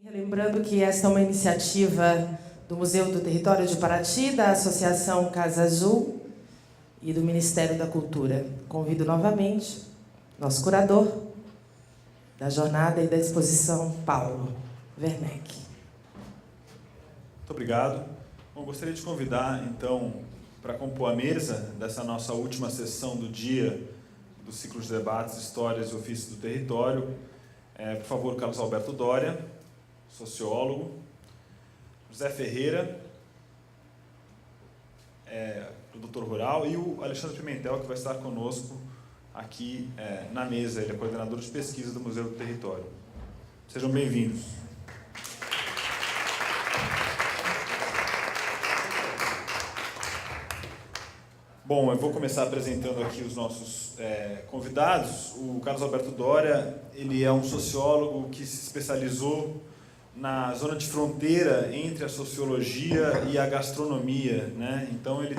Lembrando que esta é uma iniciativa do Museu do Território de Paraty, da Associação Casa Azul e do Ministério da Cultura. Convido novamente nosso curador da jornada e da exposição, Paulo Werneck. Muito obrigado. Bom, gostaria de convidar, então, para compor a mesa dessa nossa última sessão do dia do ciclo de debates, histórias e ofícios do território, por favor, Carlos Alberto Doria, sociólogo, José Ferreira, produtor rural, e o Alexandre Pimentel, que vai estar conosco aqui na mesa. Ele é coordenador de pesquisa do Museu do Território. Sejam bem-vindos. Bom, eu vou começar apresentando aqui os nossos convidados. O Carlos Alberto Doria, ele é um sociólogo que se especializou na zona de fronteira entre a sociologia e a gastronomia, né? Então ele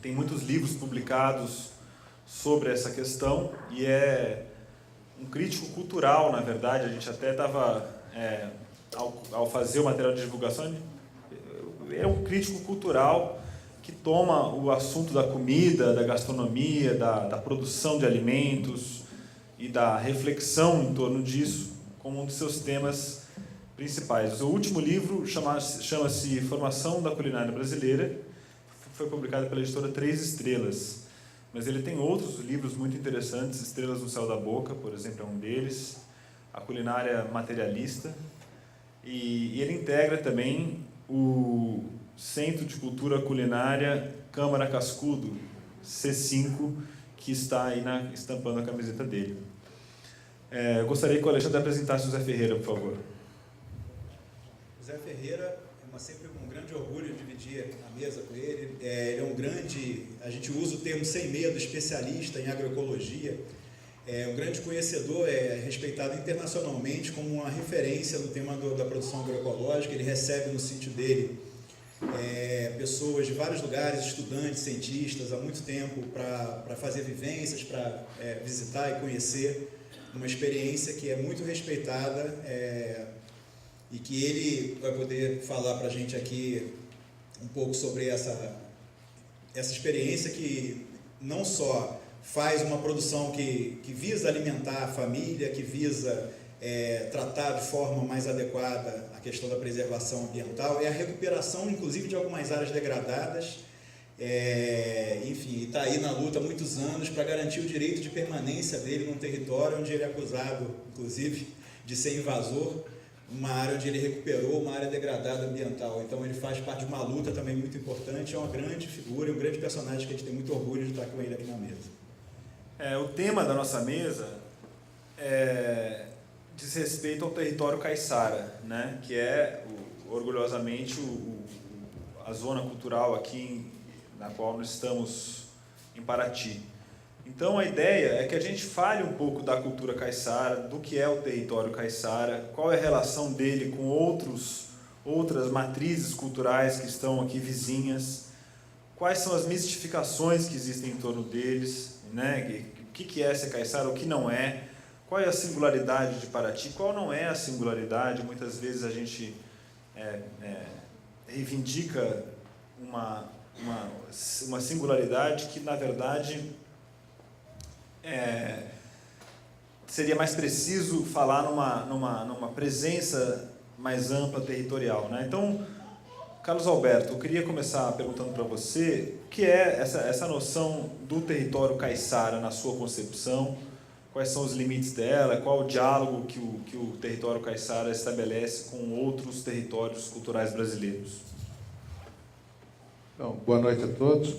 tem muitos livros publicados sobre essa questão e é um crítico cultural, na verdade. A gente até estava, ao fazer o material de divulgação, é um crítico cultural que toma o assunto da comida, da gastronomia, da produção de alimentos e da reflexão em torno disso como um dos seus temas principais. O último livro chama-se Formação da Culinária Brasileira, foi publicado pela editora Três Estrelas, mas ele tem outros livros muito interessantes. Estrelas no Céu da Boca, por exemplo, é um deles, A Culinária Materialista, e ele integra também o Centro de Cultura Culinária Câmara Cascudo, C5, que está aí estampando a camiseta dele. Eu gostaria que o Alexandre apresentasse o José Ferreira, por favor. José Ferreira, sempre um grande orgulho dividir a mesa com ele. Ele é um grande, a gente usa o termo sem medo, especialista em agroecologia. É um grande conhecedor, respeitado internacionalmente como uma referência no tema da produção agroecológica. Ele recebe no sítio dele pessoas de vários lugares, estudantes, cientistas, há muito tempo, para fazer vivências, para visitar e conhecer uma experiência que é muito respeitada e que ele vai poder falar para a gente aqui um pouco sobre essa experiência, que não só faz uma produção que visa alimentar a família, que visa tratar de forma mais adequada a questão da preservação ambiental e a recuperação, inclusive, de algumas áreas degradadas. Enfim, está aí na luta há muitos anos para garantir o direito de permanência dele num território onde ele é acusado, inclusive, de ser invasor, uma área onde ele recuperou uma área degradada ambiental. Então ele faz parte de uma luta também muito importante, é uma grande figura, um grande personagem que a gente tem muito orgulho de estar com ele aqui na mesa. O tema da nossa mesa diz respeito ao território caiçara, né? Que é, orgulhosamente, a zona cultural aqui na qual nós estamos em Paraty. Então a ideia é que a gente fale um pouco da cultura caiçara, do que é o território caiçara, qual é a relação dele com outras matrizes culturais que estão aqui vizinhas, quais são as mistificações que existem em torno deles, né? O que é ser caiçara, o que não é, qual é a singularidade de Paraty, qual não é a singularidade. Muitas vezes a gente reivindica uma singularidade que, na verdade, seria mais preciso falar numa presença mais ampla territorial, né? Então, Carlos Alberto, eu queria começar perguntando para você o que é essa noção do território caiçara na sua concepção, quais são os limites dela, qual o diálogo que o território caiçara estabelece com outros territórios culturais brasileiros. Então, boa noite a todos.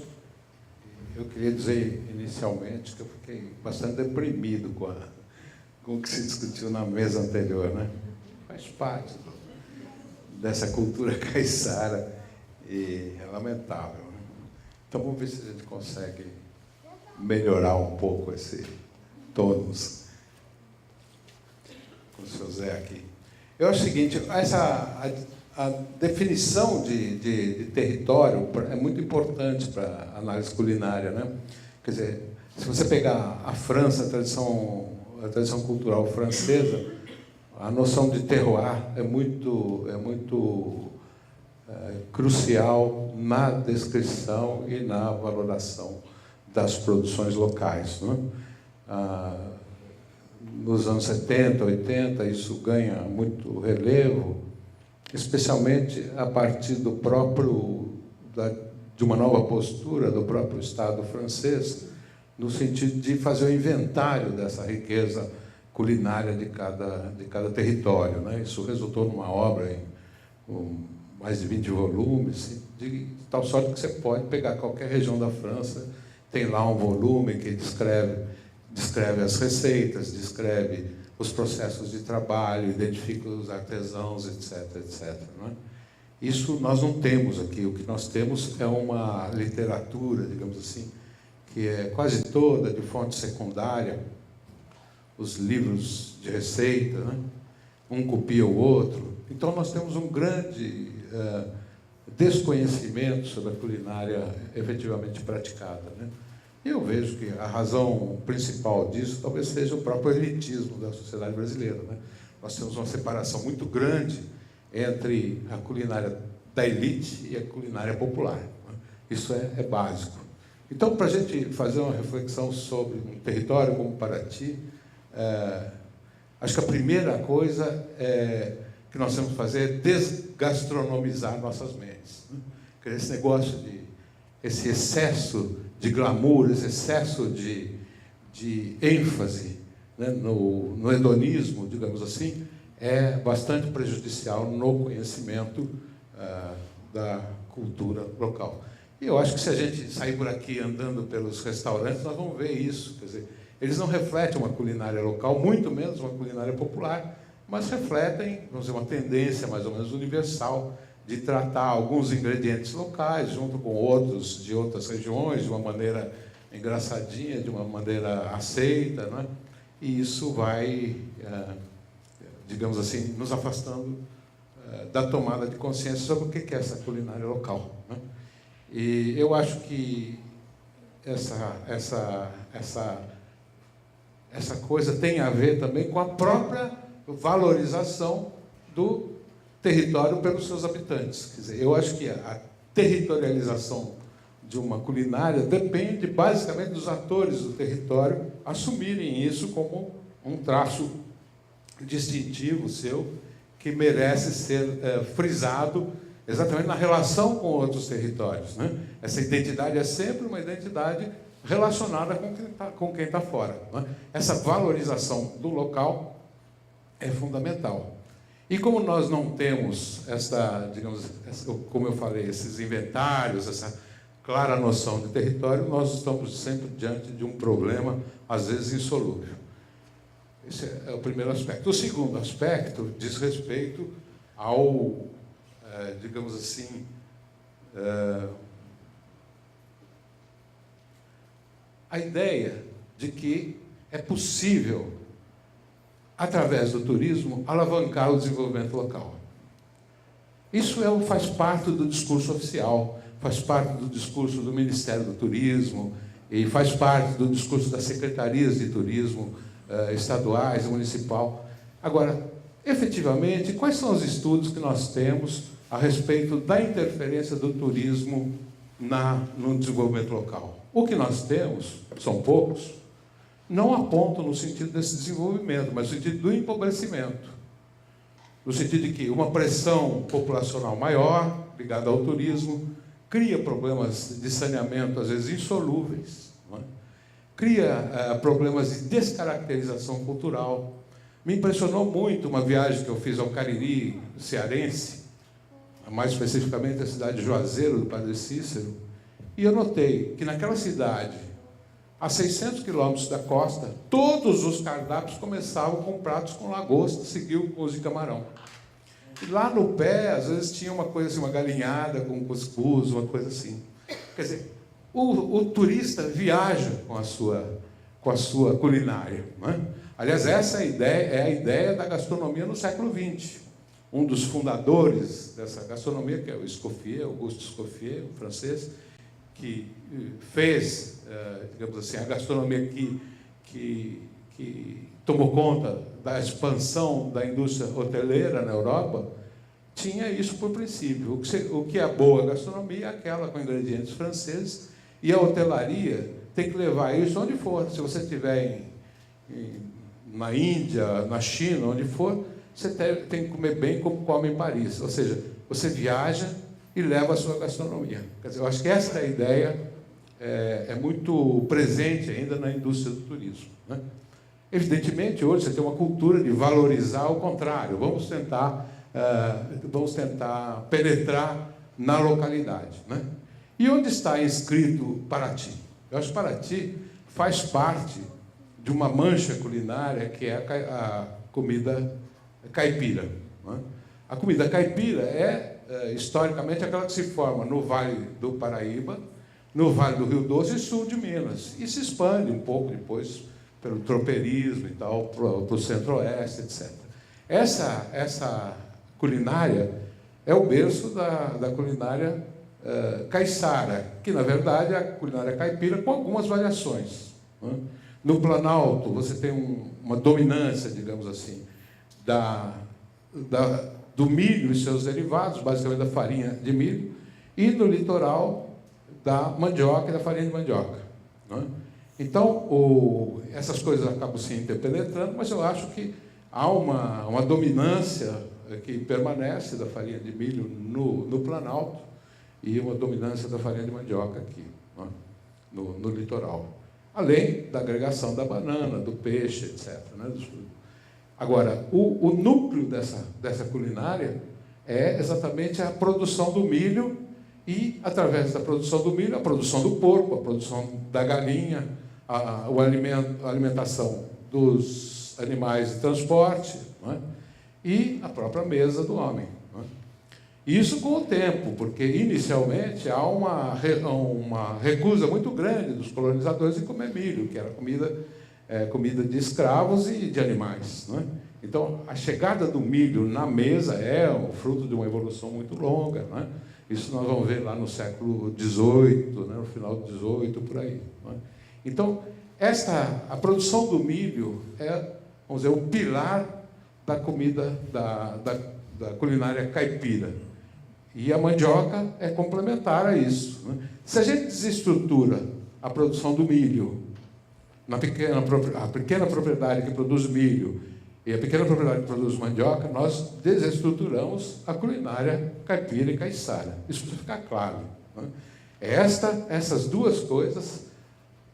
Eu queria dizer inicialmente que eu fiquei bastante deprimido com o que se discutiu na mesa anterior, né? Faz parte dessa cultura caiçara e é lamentável, né? Então vamos ver se a gente consegue melhorar um pouco esse tônus com o seu Zé aqui. Eu acho o seguinte, a definição de território é muito importante para a análise culinária, né? Quer dizer, se você pegar a França, a tradição cultural francesa, a noção de terroir é muito crucial na descrição e na valoração das produções locais, né? Nos anos 70, 80, isso ganha muito relevo, especialmente a partir de uma nova postura do próprio Estado francês, no sentido de fazer o inventário dessa riqueza culinária de cada território, né? Isso resultou numa obra com mais de 20 volumes, de tal sorte que você pode pegar qualquer região da França, tem lá um volume que descreve as receitas, descreve os processos de trabalho, identifica os artesãos, etc., etc., não é? Isso nós não temos aqui. O que nós temos é uma literatura, digamos assim, que é quase toda de fonte secundária, os livros de receita, né? Um copia o outro. Então nós temos um grande desconhecimento sobre a culinária efetivamente praticada, né? E eu vejo que a razão principal disso talvez seja o próprio elitismo da sociedade brasileira, né? Nós temos uma separação muito grande entre a culinária da elite e a culinária popular, né? Isso é básico. Então, para a gente fazer uma reflexão sobre um território como Paraty, acho que a primeira coisa que nós temos que fazer é desgastronomizar nossas mentes, né? Esse negócio esse excesso de glamour, esse excesso de ênfase, né, no hedonismo, digamos assim, é bastante prejudicial no conhecimento da cultura local. E eu acho que se a gente sair por aqui andando pelos restaurantes, nós vamos ver isso. Quer dizer, eles não refletem uma culinária local, muito menos uma culinária popular, mas refletem, vamos dizer, uma tendência mais ou menos universal de tratar alguns ingredientes locais junto com outros de outras regiões, de uma maneira engraçadinha, de uma maneira aceita, né? E isso vai, digamos assim, nos afastando da tomada de consciência sobre o que é essa culinária local, né? E eu acho que essa coisa tem a ver também com a própria valorização do território pelos seus habitantes. Quer dizer, eu acho que a territorialização de uma culinária depende basicamente dos atores do território assumirem isso como um traço distintivo seu que merece ser frisado exatamente na relação com outros territórios, né? Essa identidade é sempre uma identidade relacionada com quem está fora, né? Essa valorização do local é fundamental. E como nós não temos como eu falei, esses inventários, essa clara noção de território, nós estamos sempre diante de um problema, às vezes insolúvel. Esse é o primeiro aspecto. O segundo aspecto diz respeito ao, digamos assim, a ideia de que é possível, através do turismo, alavancar o desenvolvimento local. Isso faz parte do discurso oficial, faz parte do discurso do Ministério do Turismo e faz parte do discurso das secretarias de turismo estaduais e municipal. Agora, efetivamente, quais são os estudos que nós temos a respeito da interferência do turismo no desenvolvimento local? O que nós temos, são poucos, não apontam no sentido desse desenvolvimento, mas no sentido do empobrecimento. No sentido de que uma pressão populacional maior, ligada ao turismo, cria problemas de saneamento, às vezes insolúveis, não é? Cria problemas de descaracterização cultural. Me impressionou muito uma viagem que eu fiz ao Cariri cearense, mais especificamente a cidade de Juazeiro do Padre Cícero, e eu notei que naquela cidade, a 600 quilômetros da costa, todos os cardápios começavam com pratos com lagosta, seguiu com os de camarão. E lá no pé, às vezes tinha uma coisa assim, uma galinhada com cuscuz, uma coisa assim. Quer dizer, o turista viaja com a sua culinária, não é? Aliás, essa é a ideia da gastronomia no século XX. Um dos fundadores dessa gastronomia, que é o Escoffier, Auguste Escoffier, um francês, que fez, digamos assim, a gastronomia que tomou conta da expansão da indústria hoteleira na Europa, tinha isso por princípio. O que é boa gastronomia é aquela com ingredientes franceses, e a hotelaria tem que levar isso onde for. Se você estiver na Índia, na China, onde for, você tem que comer bem como come em Paris. Ou seja, você viaja e leva a sua gastronomia. Quer dizer, eu acho que essa é a ideia, é muito presente ainda na indústria do turismo, né? Evidentemente, hoje você tem uma cultura de valorizar o contrário. Vamos tentar penetrar na localidade, né? E onde está inscrito Paraty? Eu acho que Paraty faz parte de uma mancha culinária que é a comida caipira, né? A comida caipira historicamente, aquela que se forma no Vale do Paraíba, no Vale do Rio Doce e sul de Minas. E se expande um pouco depois pelo tropeirismo e tal, para o centro-oeste, etc. Essa culinária é o berço da culinária caiçara, que, na verdade, é a culinária caipira com algumas variações, né? No Planalto, você tem uma dominância, digamos assim, do milho e seus derivados, basicamente da farinha de milho, e no litoral, da mandioca e da farinha de mandioca, né? Então, essas coisas acabam se interpenetrando, mas eu acho que há uma dominância que permanece da farinha de milho no Planalto e uma dominância da farinha de mandioca aqui, né? no litoral. Além da agregação da banana, do peixe, etc., né? Agora, o núcleo dessa culinária é exatamente a produção do milho e, através da produção do milho, a produção do porco, a produção da galinha, a alimentação dos animais de transporte, não é? E a própria mesa do homem, não é? Isso com o tempo, porque inicialmente há uma recusa muito grande dos colonizadores em comer milho, que era comida de escravos e de animais, não é? Então, a chegada do milho na mesa é o fruto de uma evolução muito longa, não é? Isso nós vamos ver lá no século XVIII, né, no final do XVIII, por aí, não é? Então, a produção do milho é, vamos dizer, o pilar da comida, da culinária caipira. E a mandioca é complementar a isso, né? Se a gente desestrutura a produção do milho, a pequena propriedade que produz milho e a pequena propriedade que produz mandioca, nós desestruturamos a culinária caipira e caiçara. Isso precisa ficar claro, né? Essas duas coisas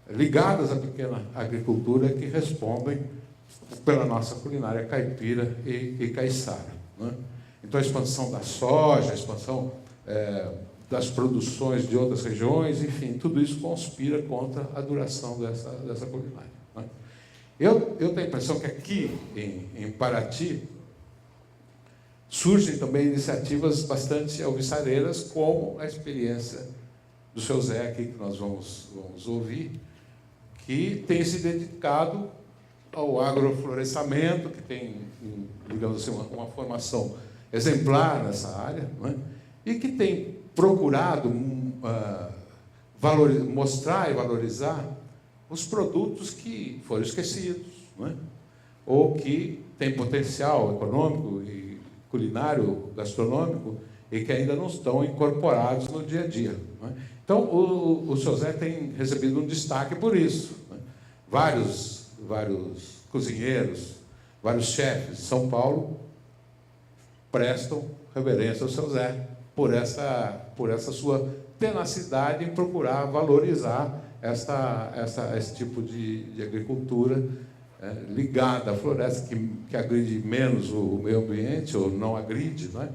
ligadas à pequena agricultura que respondem pela nossa culinária caipira e caiçara, né? Então, a expansão da soja, a expansão das produções de outras regiões, enfim, tudo isso conspira contra a duração dessa culinária, né? Eu tenho a impressão que aqui, em Paraty, surgem também iniciativas bastante alvissareiras, como a experiência do seu Zé aqui, que nós vamos ouvir, que tem se dedicado ao agroflorestamento, que tem, digamos assim, uma formação exemplar nessa área, não é? E que tem procurado mostrar e valorizar os produtos que foram esquecidos, não é? Ou que têm potencial econômico e culinário, gastronômico, e que ainda não estão incorporados no dia a dia, não é? Então, o seu Zé tem recebido um destaque por isso, não é? Vários cozinheiros, vários chefes de São Paulo prestam reverência ao seu Zé por essa sua tenacidade em procurar valorizar esse tipo de agricultura ligada à floresta, que agride menos o meio ambiente, ou não agride, não é?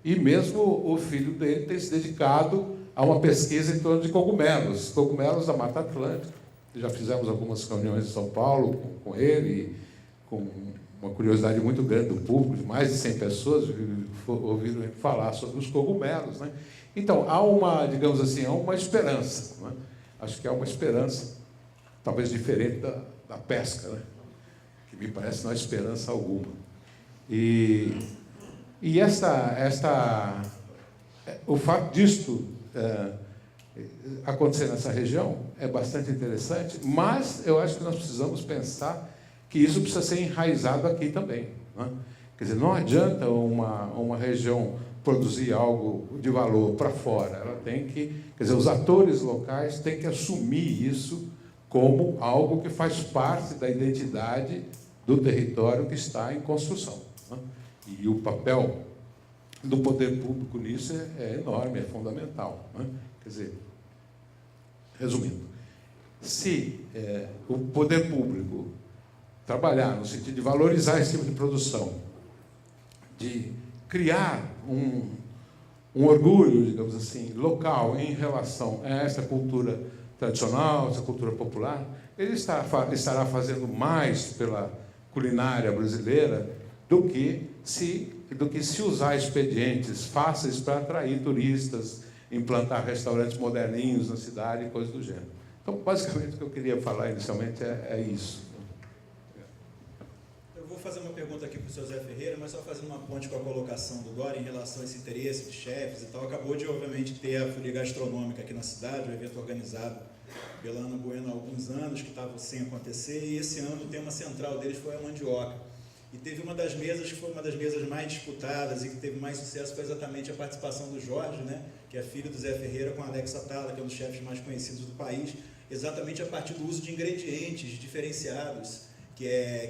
E mesmo o filho dele tem se dedicado a uma pesquisa em torno de cogumelos da Mata Atlântica. Já fizemos algumas reuniões em São Paulo com ele, com uma curiosidade muito grande do público, mais de 100 pessoas ouviram ele falar sobre os cogumelos, né? Então, há uma esperança, não é? Acho que há uma esperança, talvez diferente da pesca, né? Que me parece não há esperança alguma. E o fato disto acontecer nessa região é bastante interessante, mas eu acho que nós precisamos pensar que isso precisa ser enraizado aqui também, né? Quer dizer, não adianta uma região produzir algo de valor para fora, ela tem que, quer dizer, os atores locais têm que assumir isso como algo que faz parte da identidade do território que está em construção, né? E o papel do poder público nisso é enorme, é fundamental, né? Quer dizer, resumindo, se o poder público trabalhar no sentido de valorizar esse tipo de produção, de criar um orgulho, digamos assim, local em relação a essa cultura tradicional, essa cultura popular, ele estará fazendo mais pela culinária brasileira do que se usar expedientes fáceis para atrair turistas, implantar restaurantes moderninhos na cidade e coisas do gênero. Então, basicamente, o que eu queria falar inicialmente é isso. Eu vou fazer uma pergunta aqui para o seu Zé Ferreira, mas só fazendo uma ponte com a colocação do Dória em relação a esse interesse de chefes e tal. Acabou de, obviamente, ter a Folia Gastronômica aqui na cidade, um evento organizado pela Ana Bueno há alguns anos, que estava sem acontecer, e esse ano o tema central deles foi a mandioca. E teve uma das mesas que foi uma das mesas mais disputadas e que teve mais sucesso, foi exatamente a participação do Jorge, né, que é filho do Zé Ferreira, com a Alex Atala, que é um dos chefes mais conhecidos do país, exatamente a partir do uso de ingredientes diferenciados, que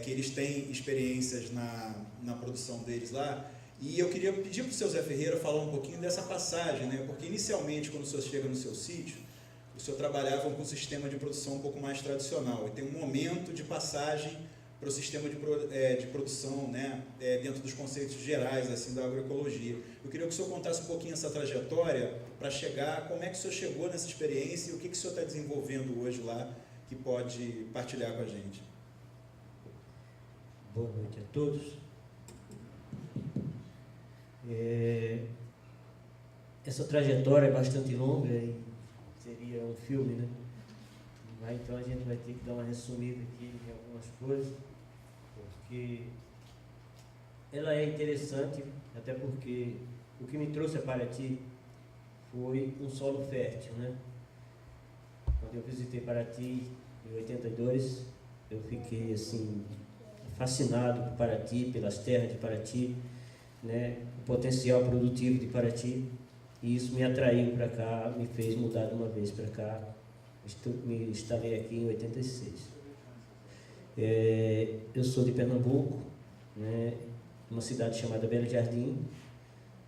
eles têm experiências na produção deles lá. E eu queria pedir para o seu Zé Ferreira falar um pouquinho dessa passagem, né, porque inicialmente, quando o senhor chega no seu sítio, o senhor trabalhava com um sistema de produção um pouco mais tradicional, e tem um momento de passagem para o sistema de produção, né, dentro dos conceitos gerais assim, da agroecologia. Eu queria que o senhor contasse um pouquinho essa trajetória para chegar, como é que o senhor chegou nessa experiência e o que o senhor está desenvolvendo hoje lá que pode partilhar com a gente. Boa noite a todos. Essa trajetória é bastante longa e seria um filme, né? Mas então a gente vai ter que dar uma resumida aqui em algumas coisas, porque ela é interessante, até porque o que me trouxe a Paraty foi um solo fértil, né? Quando eu visitei Paraty em 82, eu fiquei assim fascinado por Paraty, pelas terras de Paraty, né? O potencial produtivo de Paraty, e isso me atraiu para cá, me fez mudar de uma vez para cá. Me instalei aqui em 86. Eu sou de Pernambuco, né, uma cidade chamada Belo Jardim.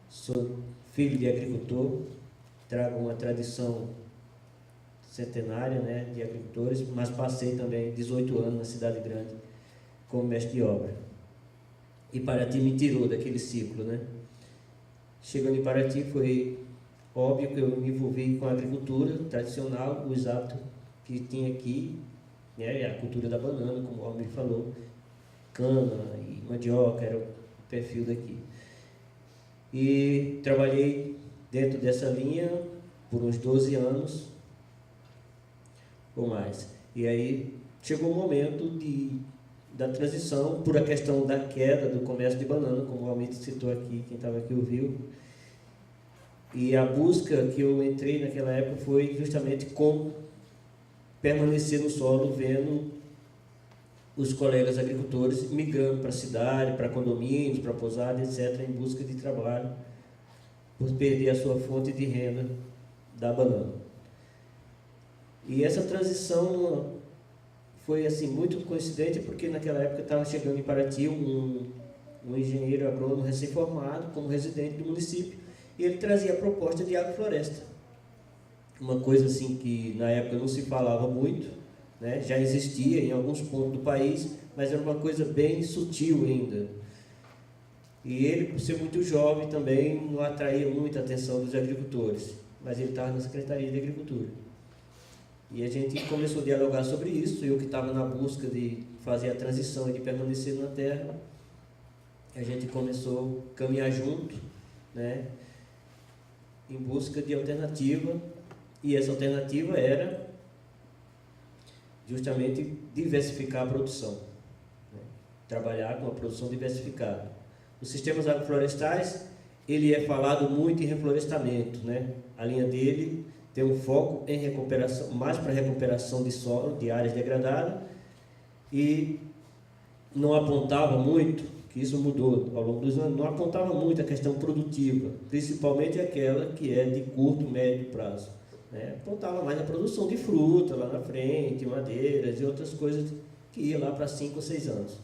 Sou filho de agricultor, trago uma tradição centenária, né, de agricultores, mas passei também 18 anos na cidade grande como mestre de obra. E Paraty me tirou daquele ciclo, né? Chegando em Paraty foi óbvio que eu me envolvi com a agricultura tradicional, os hábitos que tinha aqui, né, a cultura da banana, como o Almir falou, cana e mandioca, era o perfil daqui. E trabalhei dentro dessa linha por uns 12 anos ou mais. E aí chegou o momento da transição, por a questão da queda do comércio de banana, como o Almir citou aqui, quem estava aqui ouviu. E a busca que eu entrei naquela época foi justamente como permanecer no solo, vendo os colegas agricultores migrando para a cidade, para condomínios, para pousadas, etc., em busca de trabalho, por perder a sua fonte de renda da banana. E essa transição foi assim muito coincidente, porque naquela época estava chegando em Paraty um engenheiro agrônomo recém-formado, como residente do município, e ele trazia a proposta de agrofloresta. Uma coisa assim que na época não se falava muito, né? Já existia em alguns pontos do país, mas era uma coisa bem sutil ainda. E ele, por ser muito jovem, também não atraía muita atenção dos agricultores, mas ele estava na Secretaria de Agricultura. E a gente começou a dialogar sobre isso, eu que estava na busca de fazer a transição e de permanecer na terra, a gente começou a caminhar junto, né? Em busca de alternativa, e essa alternativa era justamente diversificar a produção, né? Trabalhar com a produção diversificada. Os sistemas agroflorestais, ele é falado muito em reflorestamento, né? A linha dele tem um foco em recuperação, mais para recuperação de solo, de áreas degradadas, e não apontava muito, que isso mudou ao longo dos anos, não apontava muito a questão produtiva, principalmente aquela que é de curto, médio prazo. Né? Apontava mais a produção de fruta lá na frente, madeiras e outras coisas que ia lá para 5 ou 6 anos.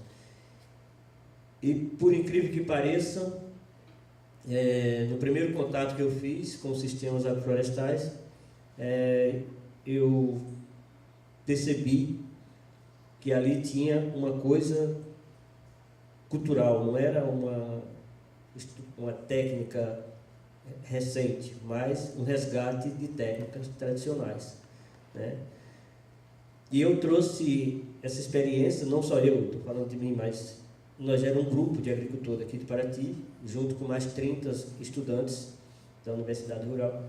E, por incrível que pareça, no primeiro contato que eu fiz com os sistemas agroflorestais, eu percebi que ali tinha uma coisa cultural, não era uma técnica recente, mas um resgate de técnicas tradicionais. Né? E eu trouxe essa experiência, não só eu, estou falando de mim, mas nós éramos um grupo de agricultores aqui de Paraty, junto com mais 30 estudantes da Universidade Rural,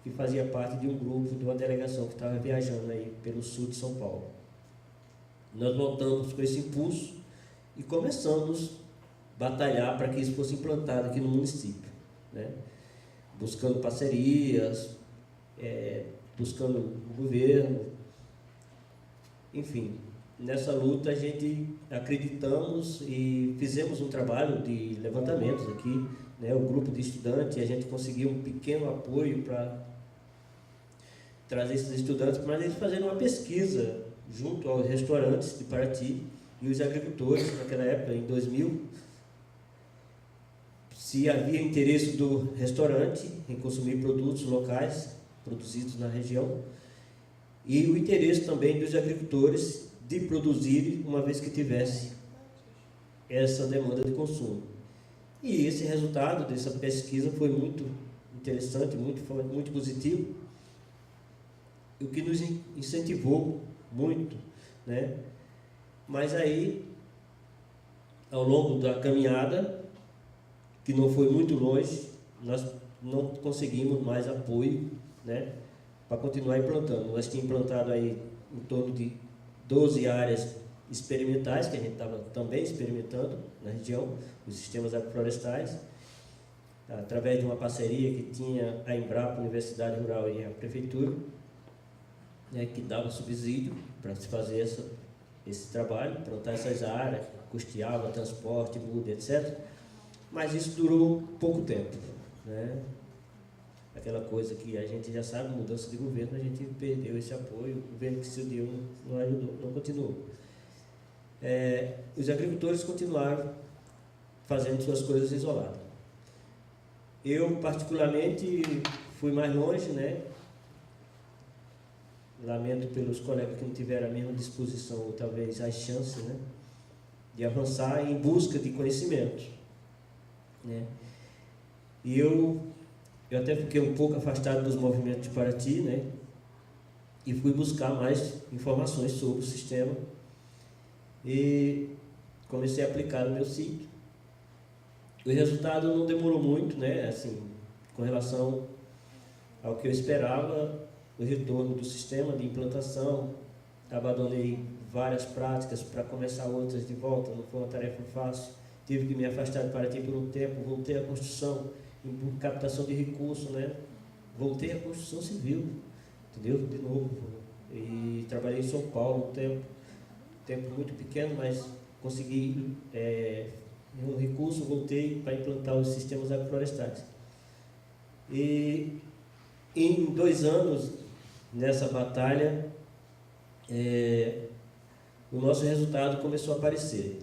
que fazia parte de um grupo, de uma delegação que estava viajando aí pelo sul de São Paulo. Nós voltamos com esse impulso e começamos a batalhar para que isso fosse implantado aqui no município, né? Buscando parcerias, buscando o governo, enfim. Nessa luta a gente acreditamos e fizemos um trabalho de levantamentos aqui, né? O grupo de estudantes, a gente conseguiu um pequeno apoio para trazer esses estudantes, para eles fazerem uma pesquisa junto aos restaurantes de Paraty e os agricultores, naquela época, em 2000, se havia interesse do restaurante em consumir produtos locais, produzidos na região, e o interesse também dos agricultores de produzir, uma vez que tivesse essa demanda de consumo. E esse resultado dessa pesquisa foi muito interessante, muito positivo, o que nos incentivou muito, né? Mas aí, ao longo da caminhada, que não foi muito longe, nós não conseguimos mais apoio, né, para continuar implantando. Nós tínhamos implantado aí em torno de 12 áreas experimentais, que a gente estava também experimentando na região, os sistemas agroflorestais, através de uma parceria que tinha a Embrapa, a Universidade Rural e a Prefeitura, né, que dava subsídio para se fazer esse trabalho, plantar essas áreas, custeava transporte, muda, etc. Mas isso durou pouco tempo, né? Aquela coisa que a gente já sabe, mudança de governo, a gente perdeu esse apoio, o governo que se deu não ajudou, não continuou. Os agricultores continuaram fazendo suas coisas isoladas. Eu, particularmente, fui mais longe, né? Lamento pelos colegas que não tiveram a mesma disposição, ou talvez as chances, né, de avançar em busca de conhecimento, né? E eu até fiquei um pouco afastado dos movimentos de Paraty, né, e fui buscar mais informações sobre o sistema e comecei a aplicar no meu sítio. O resultado não demorou muito, né, assim, com relação ao que eu esperava, o retorno do sistema de implantação. Abandonei várias práticas para começar outras de volta, não foi uma tarefa fácil. Tive que me afastar de Paraty por um tempo, voltei à construção, em captação de recursos, né? Voltei à construção civil, entendeu? De novo. E trabalhei em São Paulo um tempo muito pequeno, mas consegui um recurso, voltei para implantar os sistemas agroflorestais. E em 2 anos, nessa batalha, o nosso resultado começou a aparecer.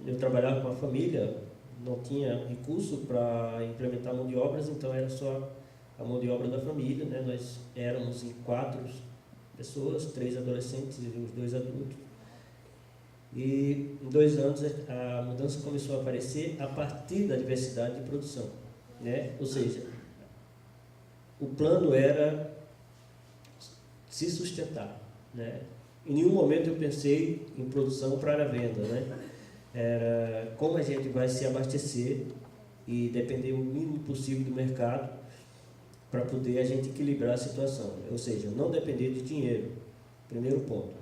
Eu trabalhava com a família, não tinha recurso para implementar mão de obras, então era só a mão de obra da família, né? Nós éramos em 4 pessoas, 3 adolescentes e os 2 adultos. E em 2 anos a mudança começou a aparecer a partir da diversidade de produção, né? Ou seja, o plano era se sustentar, né? Em nenhum momento eu pensei em produção para a venda, né? Era como a gente vai se abastecer e depender o mínimo possível do mercado para poder a gente equilibrar a situação, ou seja, não depender de dinheiro, primeiro ponto,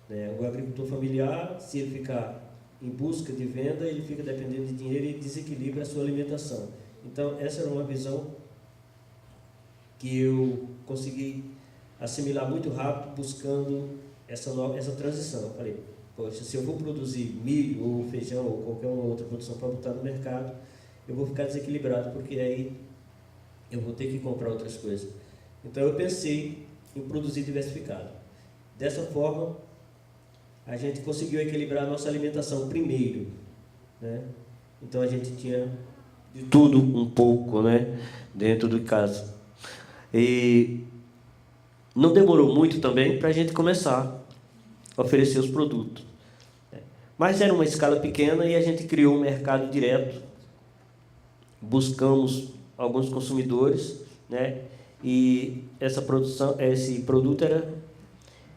né? O agricultor familiar, se ele ficar em busca de venda, ele fica dependendo de dinheiro e desequilibra a sua alimentação. Então essa era uma visão que eu consegui assimilar muito rápido, buscando essa transição. Eu falei, poxa, se eu vou produzir milho ou feijão ou qualquer uma outra produção para botar no mercado, eu vou ficar desequilibrado, porque aí eu vou ter que comprar outras coisas. Então eu pensei em produzir diversificado. Dessa forma, a gente conseguiu equilibrar a nossa alimentação primeiro, né? Então a gente tinha de tudo um pouco, né, dentro de casa. E não demorou muito também para a gente começar a oferecer os produtos. Mas era uma escala pequena e a gente criou um mercado direto. Buscamos alguns consumidores, né? E esse produto era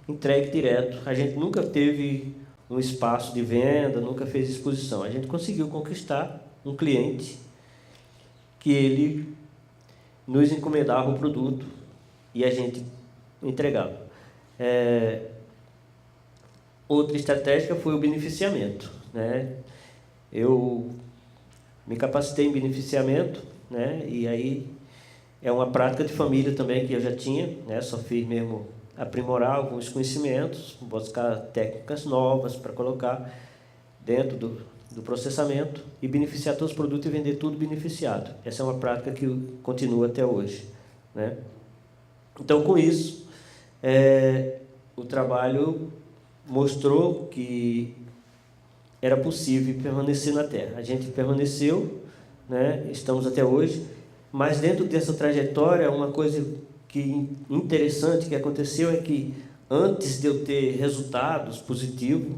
entregue direto. A gente nunca teve um espaço de venda, nunca fez exposição. A gente conseguiu conquistar um cliente que ele nos encomendava o produto e a gente entregava. Outra estratégia foi o beneficiamento, né? Eu me capacitei em beneficiamento, né? E aí é uma prática de família também que eu já tinha, né? Só fiz mesmo aprimorar alguns conhecimentos, buscar técnicas novas para colocar dentro do processamento e beneficiar todos os produtos e vender tudo beneficiado. Essa é uma prática que continua até hoje, né? Então, com isso, o trabalho mostrou que era possível permanecer na Terra. A gente permaneceu, né? Estamos até hoje, mas dentro dessa trajetória, uma coisa interessante que aconteceu é que, antes de eu ter resultados positivos,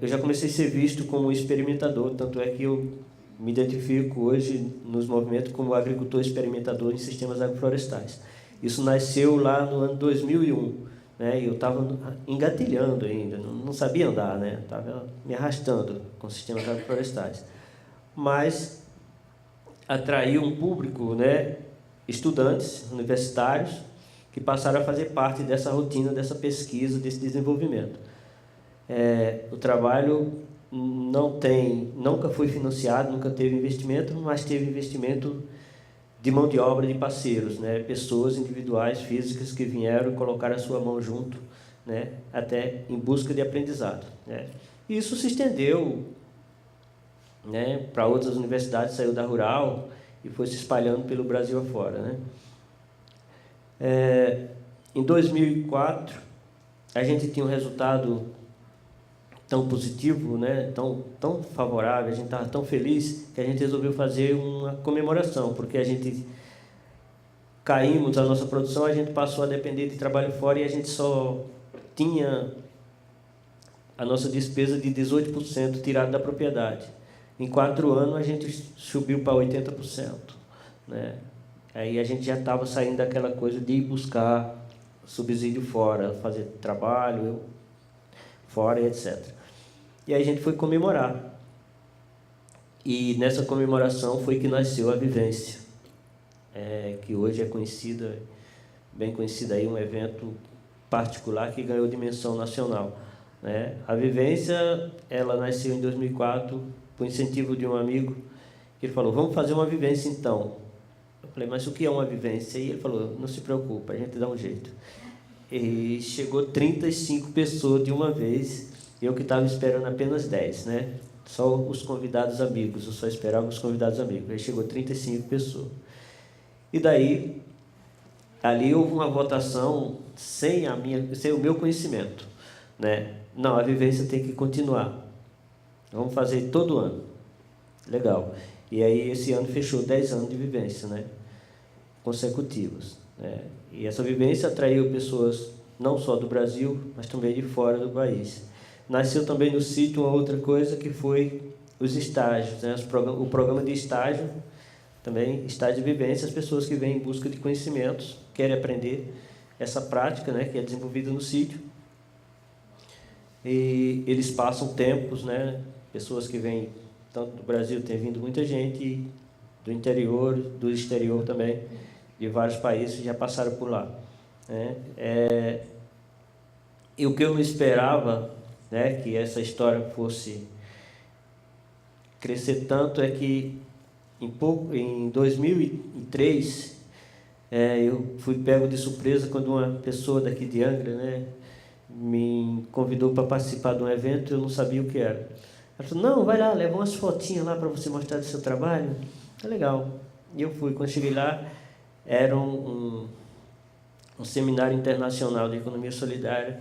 eu já comecei a ser visto como experimentador, tanto é que eu me identifico hoje nos movimentos como agricultor experimentador em sistemas agroflorestais. Isso nasceu lá no ano 2001. Né, eu estava engatilhando ainda, não sabia andar, né? Estava me arrastando com sistemas agroflorestais. Mas atraiu um público, né, estudantes universitários que passaram a fazer parte dessa rotina, dessa pesquisa, desse desenvolvimento. O trabalho nunca foi financiado, nunca teve investimento, mas teve investimento de mão de obra de parceiros, né? Pessoas individuais, físicas, que vieram e colocaram a sua mão junto, né? Até em busca de aprendizado, né? E isso se estendeu, né, para outras universidades, saiu da Rural e foi se espalhando pelo Brasil afora, né? Em 2004, a gente tinha um resultado tão positivo, né, tão favorável, a gente estava tão feliz que a gente resolveu fazer uma comemoração, porque a gente caímos a nossa produção, a gente passou a depender de trabalho fora e a gente só tinha a nossa despesa de 18% tirada da propriedade. Em 4 anos a gente subiu para 80%, né? Aí a gente já estava saindo daquela coisa de ir buscar subsídio fora, fazer trabalho fora e etc. E aí a gente foi comemorar. E nessa comemoração foi que nasceu a Vivência, que hoje é conhecida, bem conhecida aí, um evento particular que ganhou dimensão nacional, né? A Vivência, ela nasceu em 2004 por incentivo de um amigo, que ele falou: vamos fazer uma vivência então. Eu falei: mas o que é uma vivência? E ele falou: não se preocupa, a gente dá um jeito. E chegou 35 pessoas de uma vez, eu que estava esperando apenas 10, né? Só os convidados amigos, eu só esperava os convidados amigos. Aí chegou 35 pessoas. E daí, ali houve uma votação sem o meu conhecimento, né? Não, a vivência tem que continuar. Vamos fazer todo ano. Legal. E aí esse ano fechou 10 anos de vivência, né? Consecutivos, né? E essa vivência atraiu pessoas não só do Brasil, mas também de fora do país. Nasceu também no sítio uma outra coisa, que foi os estágios, né? O programa de estágio, também estágio de vivência, as pessoas que vêm em busca de conhecimentos, querem aprender essa prática, né, que é desenvolvida no sítio. E eles passam tempos, né? Pessoas que vêm tanto do Brasil, tem vindo muita gente do interior, do exterior também, de vários países já passaram por lá, né? E o que eu não esperava, né, que essa história fosse crescer tanto, é que em 2003 eu fui pego de surpresa quando uma pessoa daqui de Angra, né, me convidou para participar de um evento, eu não sabia o que era. Ela falou, não, vai lá, leva umas fotinhas lá para você mostrar do seu trabalho. Tá legal. E eu fui. Quando cheguei lá, era um seminário internacional de economia solidária,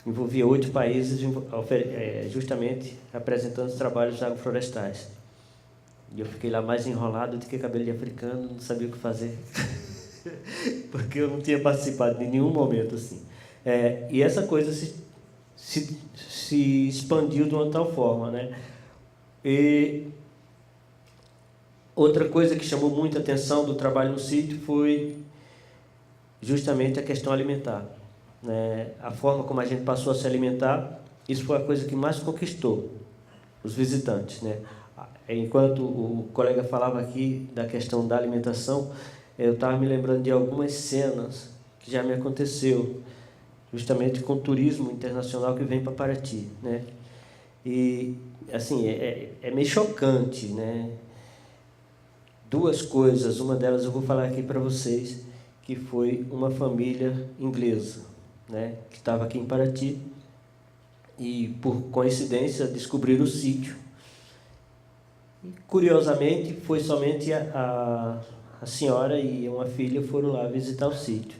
envolvia 8 países, justamente apresentando os trabalhos agroflorestais. E eu fiquei lá mais enrolado do que cabelo de africano, não sabia o que fazer, porque eu não tinha participado de nenhum momento assim. E essa coisa se expandiu de uma tal forma, né? E outra coisa que chamou muita atenção do trabalho no sítio foi justamente a questão alimentar, né? A forma como a gente passou a se alimentar, isso foi a coisa que mais conquistou os visitantes, né? Enquanto o colega falava aqui da questão da alimentação, eu estava me lembrando de algumas cenas que já me aconteceu, justamente com o turismo internacional que vem para Paraty, né? E, assim, é meio chocante, né? 2 coisas, uma delas eu vou falar aqui para vocês, que foi uma família inglesa, né? Que estava aqui em Paraty e, por coincidência, descobriram o sítio. E, curiosamente, foi somente a senhora e uma filha foram lá visitar o sítio.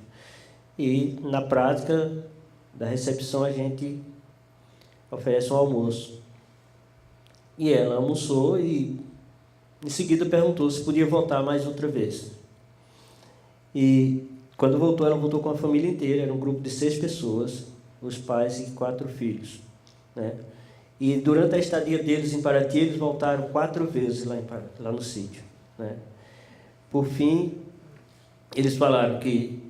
E, na prática da recepção, a gente oferece um almoço. E ela almoçou e, em seguida, perguntou se podia voltar mais outra vez. E, quando voltou, ela voltou com a família inteira. Era um grupo de 6 pessoas, os pais e 4 filhos, né? E, durante a estadia deles em Paraty, eles voltaram 4 vezes lá no sítio, né? Por fim, eles falaram que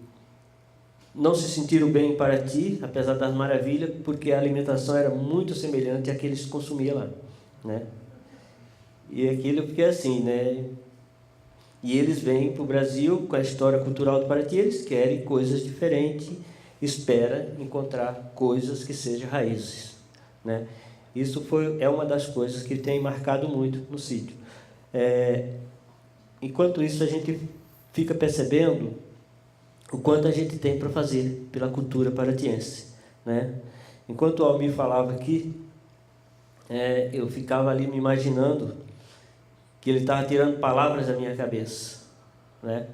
não se sentiram bem em Paraty, apesar das maravilhas, porque a alimentação era muito semelhante à que eles consumiam lá, né? E aquilo eu fiquei assim, né? E eles vêm para o Brasil com a história cultural do Paraty, eles querem coisas diferentes, espera encontrar coisas que sejam raízes, né? Isso é uma das coisas que tem marcado muito no sítio. Enquanto isso, a gente fica percebendo o quanto a gente tem para fazer pela cultura paratiense, né? Enquanto o Almir falava aqui, eu ficava ali me imaginando que ele estava tirando palavras da minha cabeça, né?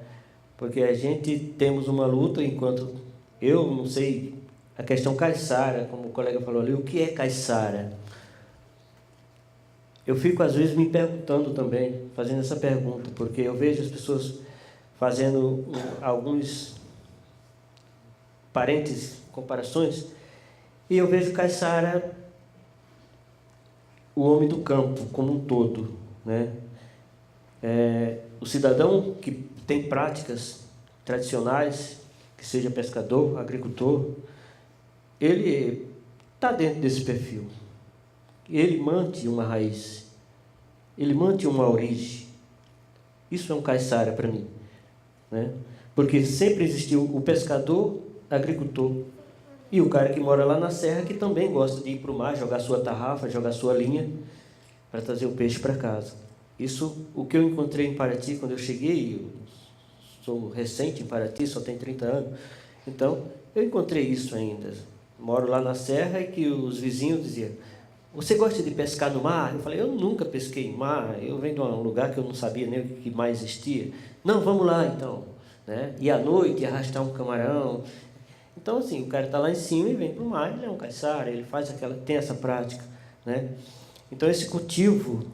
Porque a gente temos uma luta, enquanto eu não sei a questão caiçara, como o colega falou ali, o que é caiçara? Eu fico às vezes me perguntando também, fazendo essa pergunta, porque eu vejo as pessoas fazendo alguns parênteses, comparações, e eu vejo caiçara, o homem do campo como um todo, né? O cidadão que tem práticas tradicionais, que seja pescador, agricultor, ele está dentro desse perfil. Ele mantém uma raiz, ele mantém uma origem. Isso é um caiçara para mim, né? Porque sempre existiu o pescador, agricultor, e o cara que mora lá na serra, que também gosta de ir para o mar, jogar sua tarrafa, jogar sua linha, para trazer o peixe para casa. Isso, o que eu encontrei em Paraty quando eu cheguei, eu sou recente em Paraty, só tenho 30 anos, então eu encontrei isso ainda. Moro lá na serra e que os vizinhos diziam, você gosta de pescar no mar? Eu falei, eu nunca pesquei em mar, eu venho de um lugar que eu não sabia nem o que mais existia. Não, vamos lá então, né? E à noite arrastar um camarão. Então, assim, o cara está lá em cima e vem para o mar, ele é um caiçara, ele tem essa prática, né? Então, esse cultivo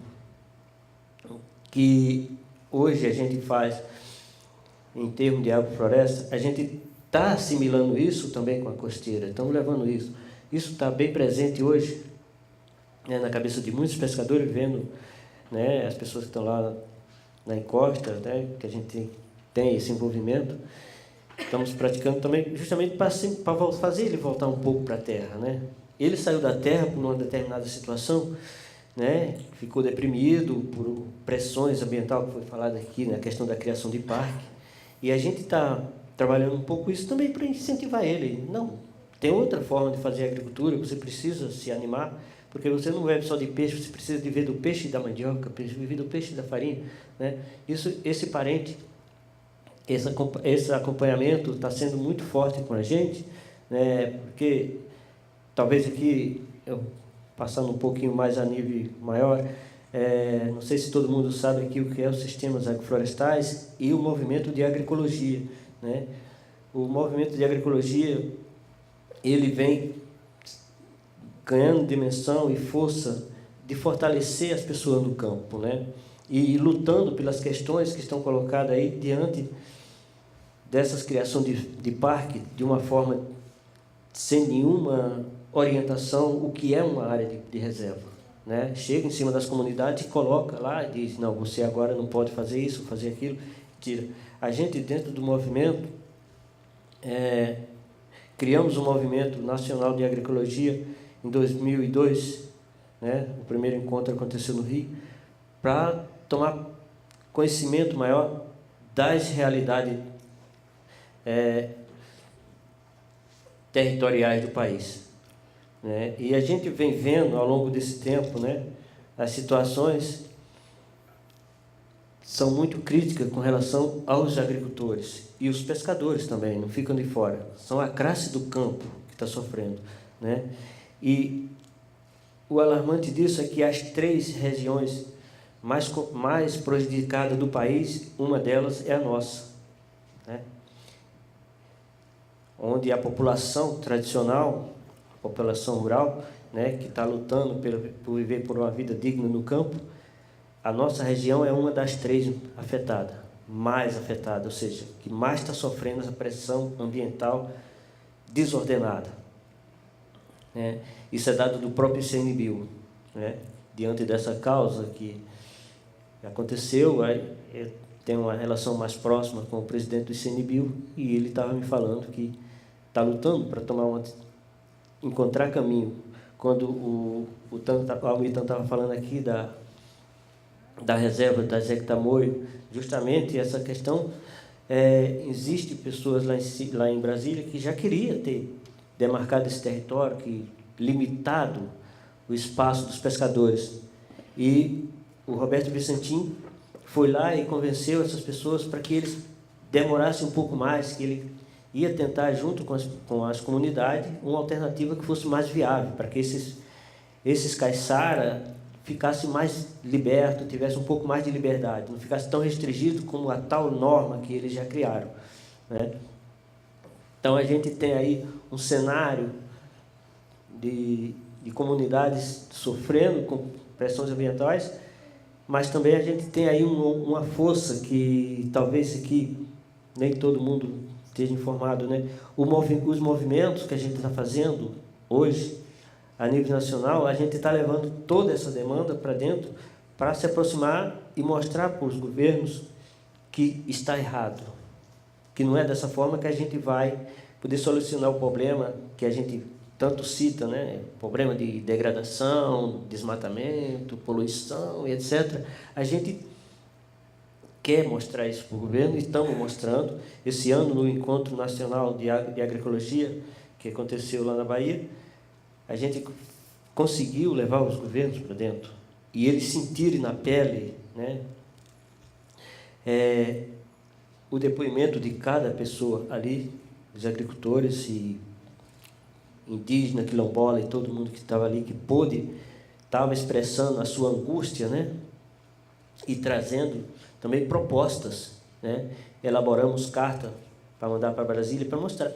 que hoje a gente faz em termos de agrofloresta, a gente está assimilando isso também com a costeira, estamos levando isso. Isso está bem presente hoje, né, na cabeça de muitos pescadores, vendo, né, as pessoas que estão lá na encosta, né, que a gente tem esse envolvimento. Estamos praticando também justamente para fazer ele voltar um pouco para a terra, né? Ele saiu da terra por uma determinada situação, né? Ficou deprimido por pressões ambientais, que foi falado aqui, né? A questão da criação de parque. E a gente está trabalhando um pouco isso também para incentivar ele. Não, tem outra forma de fazer agricultura, você precisa se animar, porque você não vive só de peixe, você precisa viver do peixe e da mandioca, viver do peixe e da farinha, né? Esse parente, esse acompanhamento está sendo muito forte com a gente, né? Porque talvez aqui, eu, passando um pouquinho mais a nível maior, não sei se todo mundo sabe aqui o que é os sistemas agroflorestais e o movimento de agroecologia, né? O movimento de agroecologia, ele vem ganhando dimensão e força de fortalecer as pessoas no campo, né? E lutando pelas questões que estão colocadas aí diante dessas criações de parque, de uma forma sem nenhuma orientação, o que é uma área de reserva, né? Chega em cima das comunidades e coloca lá e diz, não, você agora não pode fazer isso, fazer aquilo, tira. A gente, dentro do movimento, criamos um movimento nacional de agroecologia em 2002, né? O primeiro encontro aconteceu no Rio, para tomar conhecimento maior das realidades territoriais do país, né? E a gente vem vendo ao longo desse tempo, né, as situações são muito críticas com relação aos agricultores e os pescadores também, não ficam de fora. São a classe do campo que está sofrendo, né? E o alarmante disso é que as 3 regiões mais prejudicadas do país, uma delas é a nossa, né? Onde a população tradicional, a população rural, né, que está lutando por viver por uma vida digna no campo, a nossa região é uma das 3 afetadas, mais afetada, ou seja, que mais está sofrendo essa pressão ambiental desordenada, né? Isso é dado do próprio ICMBio, né? Diante dessa causa que aconteceu, eu tenho uma relação mais próxima com o presidente do ICMBio e ele estava me falando que está lutando para encontrar caminho. Quando o Almitan estava falando aqui da reserva da Zé Tamoio, justamente essa questão, existe pessoas lá em Brasília que já queria ter demarcado esse território, que limitado o espaço dos pescadores. E o Roberto Vicentim foi lá e convenceu essas pessoas para que eles demorassem um pouco mais, que ele ia tentar, junto com as comunidades, uma alternativa que fosse mais viável, para que esses caiçara ficassem mais libertos, tivessem um pouco mais de liberdade, não ficasse tão restringido como a tal norma que eles já criaram, né? Então, a gente tem aí um cenário de comunidades sofrendo com pressões ambientais, mas também a gente tem aí uma força que talvez aqui nem todo mundo esteja informado, né? Os movimentos que a gente está fazendo hoje, a nível nacional, a gente está levando toda essa demanda para dentro para se aproximar e mostrar para os governos que está errado, que não é dessa forma que a gente vai poder solucionar o problema que a gente tanto cita, né? Problema de degradação, desmatamento, poluição e etc. A gente quer mostrar isso para o governo e estamos mostrando. Esse ano, no Encontro Nacional de Agroecologia, que aconteceu lá na Bahia, a gente conseguiu levar os governos para dentro e eles sentirem na pele, né, o depoimento de cada pessoa ali, os agricultores e indígena, quilombola e todo mundo que estava ali, que estava expressando a sua angústia, né, e trazendo também propostas, né? Elaboramos carta para mandar para Brasília para mostrar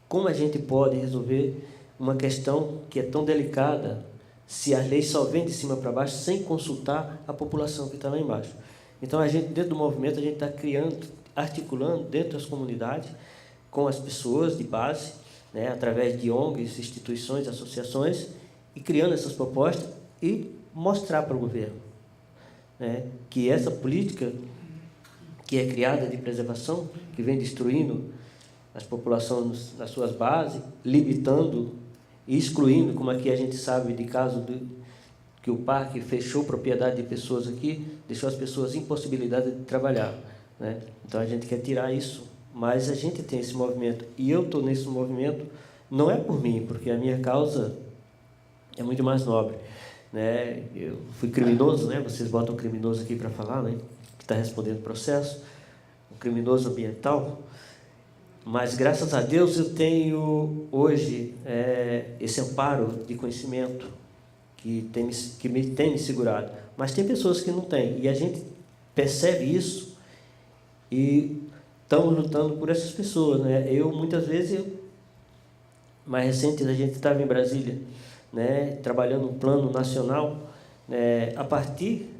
como a gente pode resolver uma questão que é tão delicada se as leis só vêm de cima para baixo sem consultar a população que está lá embaixo. Então, a gente, dentro do movimento, a gente está articulando dentro das comunidades com as pessoas de base, né, através de ONGs, instituições, associações, e criando essas propostas e mostrar para o governo, né, que essa política que é criada de preservação, que vem destruindo as populações nas suas bases, limitando e excluindo, como aqui a gente sabe de caso que o parque fechou propriedade de pessoas aqui, deixou as pessoas impossibilitadas de trabalhar, né? Então a gente quer tirar isso, mas a gente tem esse movimento, e eu estou nesse movimento, não é por mim, porque a minha causa é muito mais nobre, né? Eu fui criminoso, né? Vocês botam criminoso aqui para falar, né? Que está respondendo o processo, o criminoso ambiental, Mas, graças a Deus, eu tenho hoje esse amparo de conhecimento que tem me segurado. Mas tem pessoas que não têm, e a gente percebe isso e estamos lutando por essas pessoas, né? Muitas vezes, mais recente, a gente estava em Brasília, né, trabalhando um plano nacional, a partir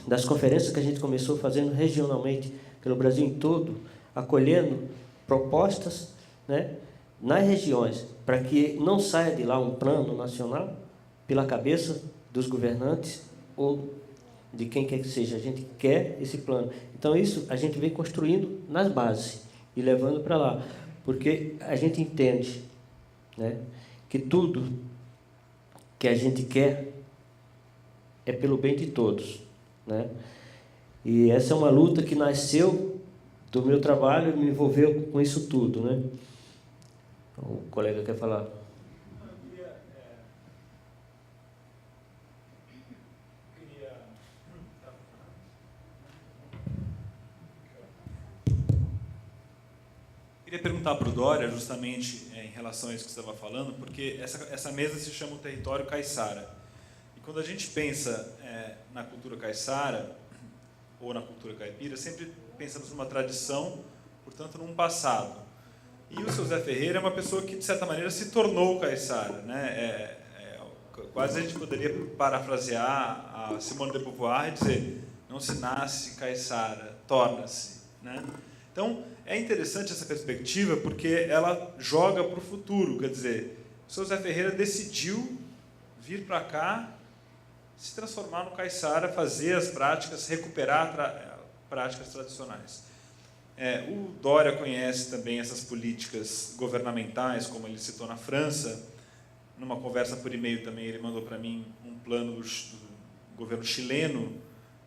das conferências que a gente começou fazendo regionalmente pelo Brasil em todo, acolhendo propostas, né, nas regiões, para que não saia de lá um plano nacional pela cabeça dos governantes ou de quem quer que seja. A gente quer esse plano. Então, isso a gente vem construindo nas bases e levando para lá, porque a gente entende, né, que tudo que a gente quer é pelo bem de todos, né? E essa é uma luta que nasceu do meu trabalho e me envolveu com isso tudo, né? O colega quer falar? Queria perguntar para o Dória, justamente em relação a isso que você estava falando, porque essa mesa se chama o Território Caiçara. E quando a gente pensa na cultura caiçara, ou na cultura caipira, sempre pensamos numa tradição, portanto, num passado. E o seu Zé Ferreira é uma pessoa que, de certa maneira, se tornou caiçara, né? Quase a gente poderia parafrasear a Simone de Beauvoir e dizer: não se nasce caiçara, torna-se, né? Então, é interessante essa perspectiva porque ela joga para o futuro. Quer dizer, o seu Zé Ferreira decidiu vir para cá, se transformar no caiçara, fazer as práticas, recuperar práticas tradicionais. O Dória conhece também essas políticas governamentais, como ele citou na França. Numa conversa por e-mail também, ele mandou para mim um plano do governo chileno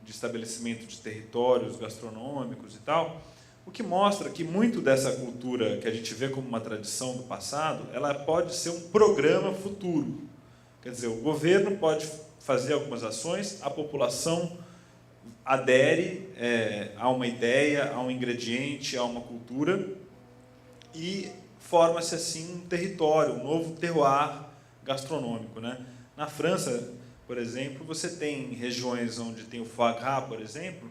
de estabelecimento de territórios gastronômicos e tal, o que mostra que muito dessa cultura que a gente vê como uma tradição do passado, ela pode ser um programa futuro. Quer dizer, o governo pode fazer algumas ações, a população adere a uma ideia, a um ingrediente, a uma cultura, e forma-se assim um território, um novo terroir gastronômico, né? Na França, por exemplo, você tem regiões onde tem o foie gras, por exemplo,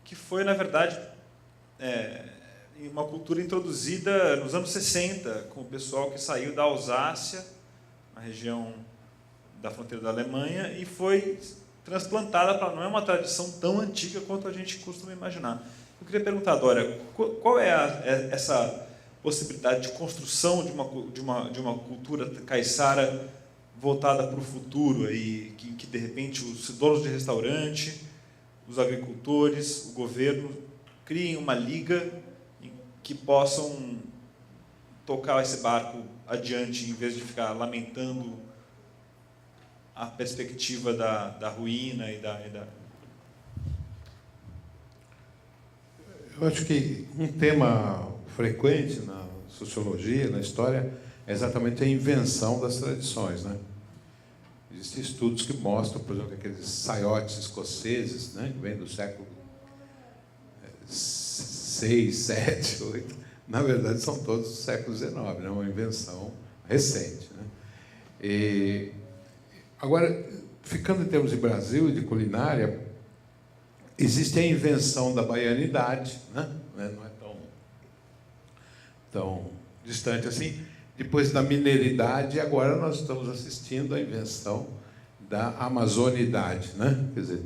que foi, na verdade, uma cultura introduzida nos anos 60, com o pessoal que saiu da Alsácia, na região da fronteira da Alemanha, e foi transplantada para... Não é uma tradição tão antiga quanto a gente costuma imaginar. Eu queria perguntar, Dória, qual é essa possibilidade de construção de uma cultura caiçara voltada para o futuro, aí, que de repente os donos de restaurante, os agricultores, o governo criem uma liga em que possam tocar esse barco adiante, em vez de ficar lamentando a perspectiva da ruína e da... Eu acho que um tema frequente na sociologia, na história, é exatamente a invenção das tradições, né? Existem estudos que mostram, por exemplo, aqueles saiotes escoceses, né, que vêm do século 6, 7, 8, na verdade são todos do século XIX, né? Uma invenção recente, né? Agora, ficando em termos de Brasil e de culinária, existe a invenção da baianidade, né? Não é tão distante assim. Depois da mineiridade, agora nós estamos assistindo à invenção da amazonidade, né? Quer dizer,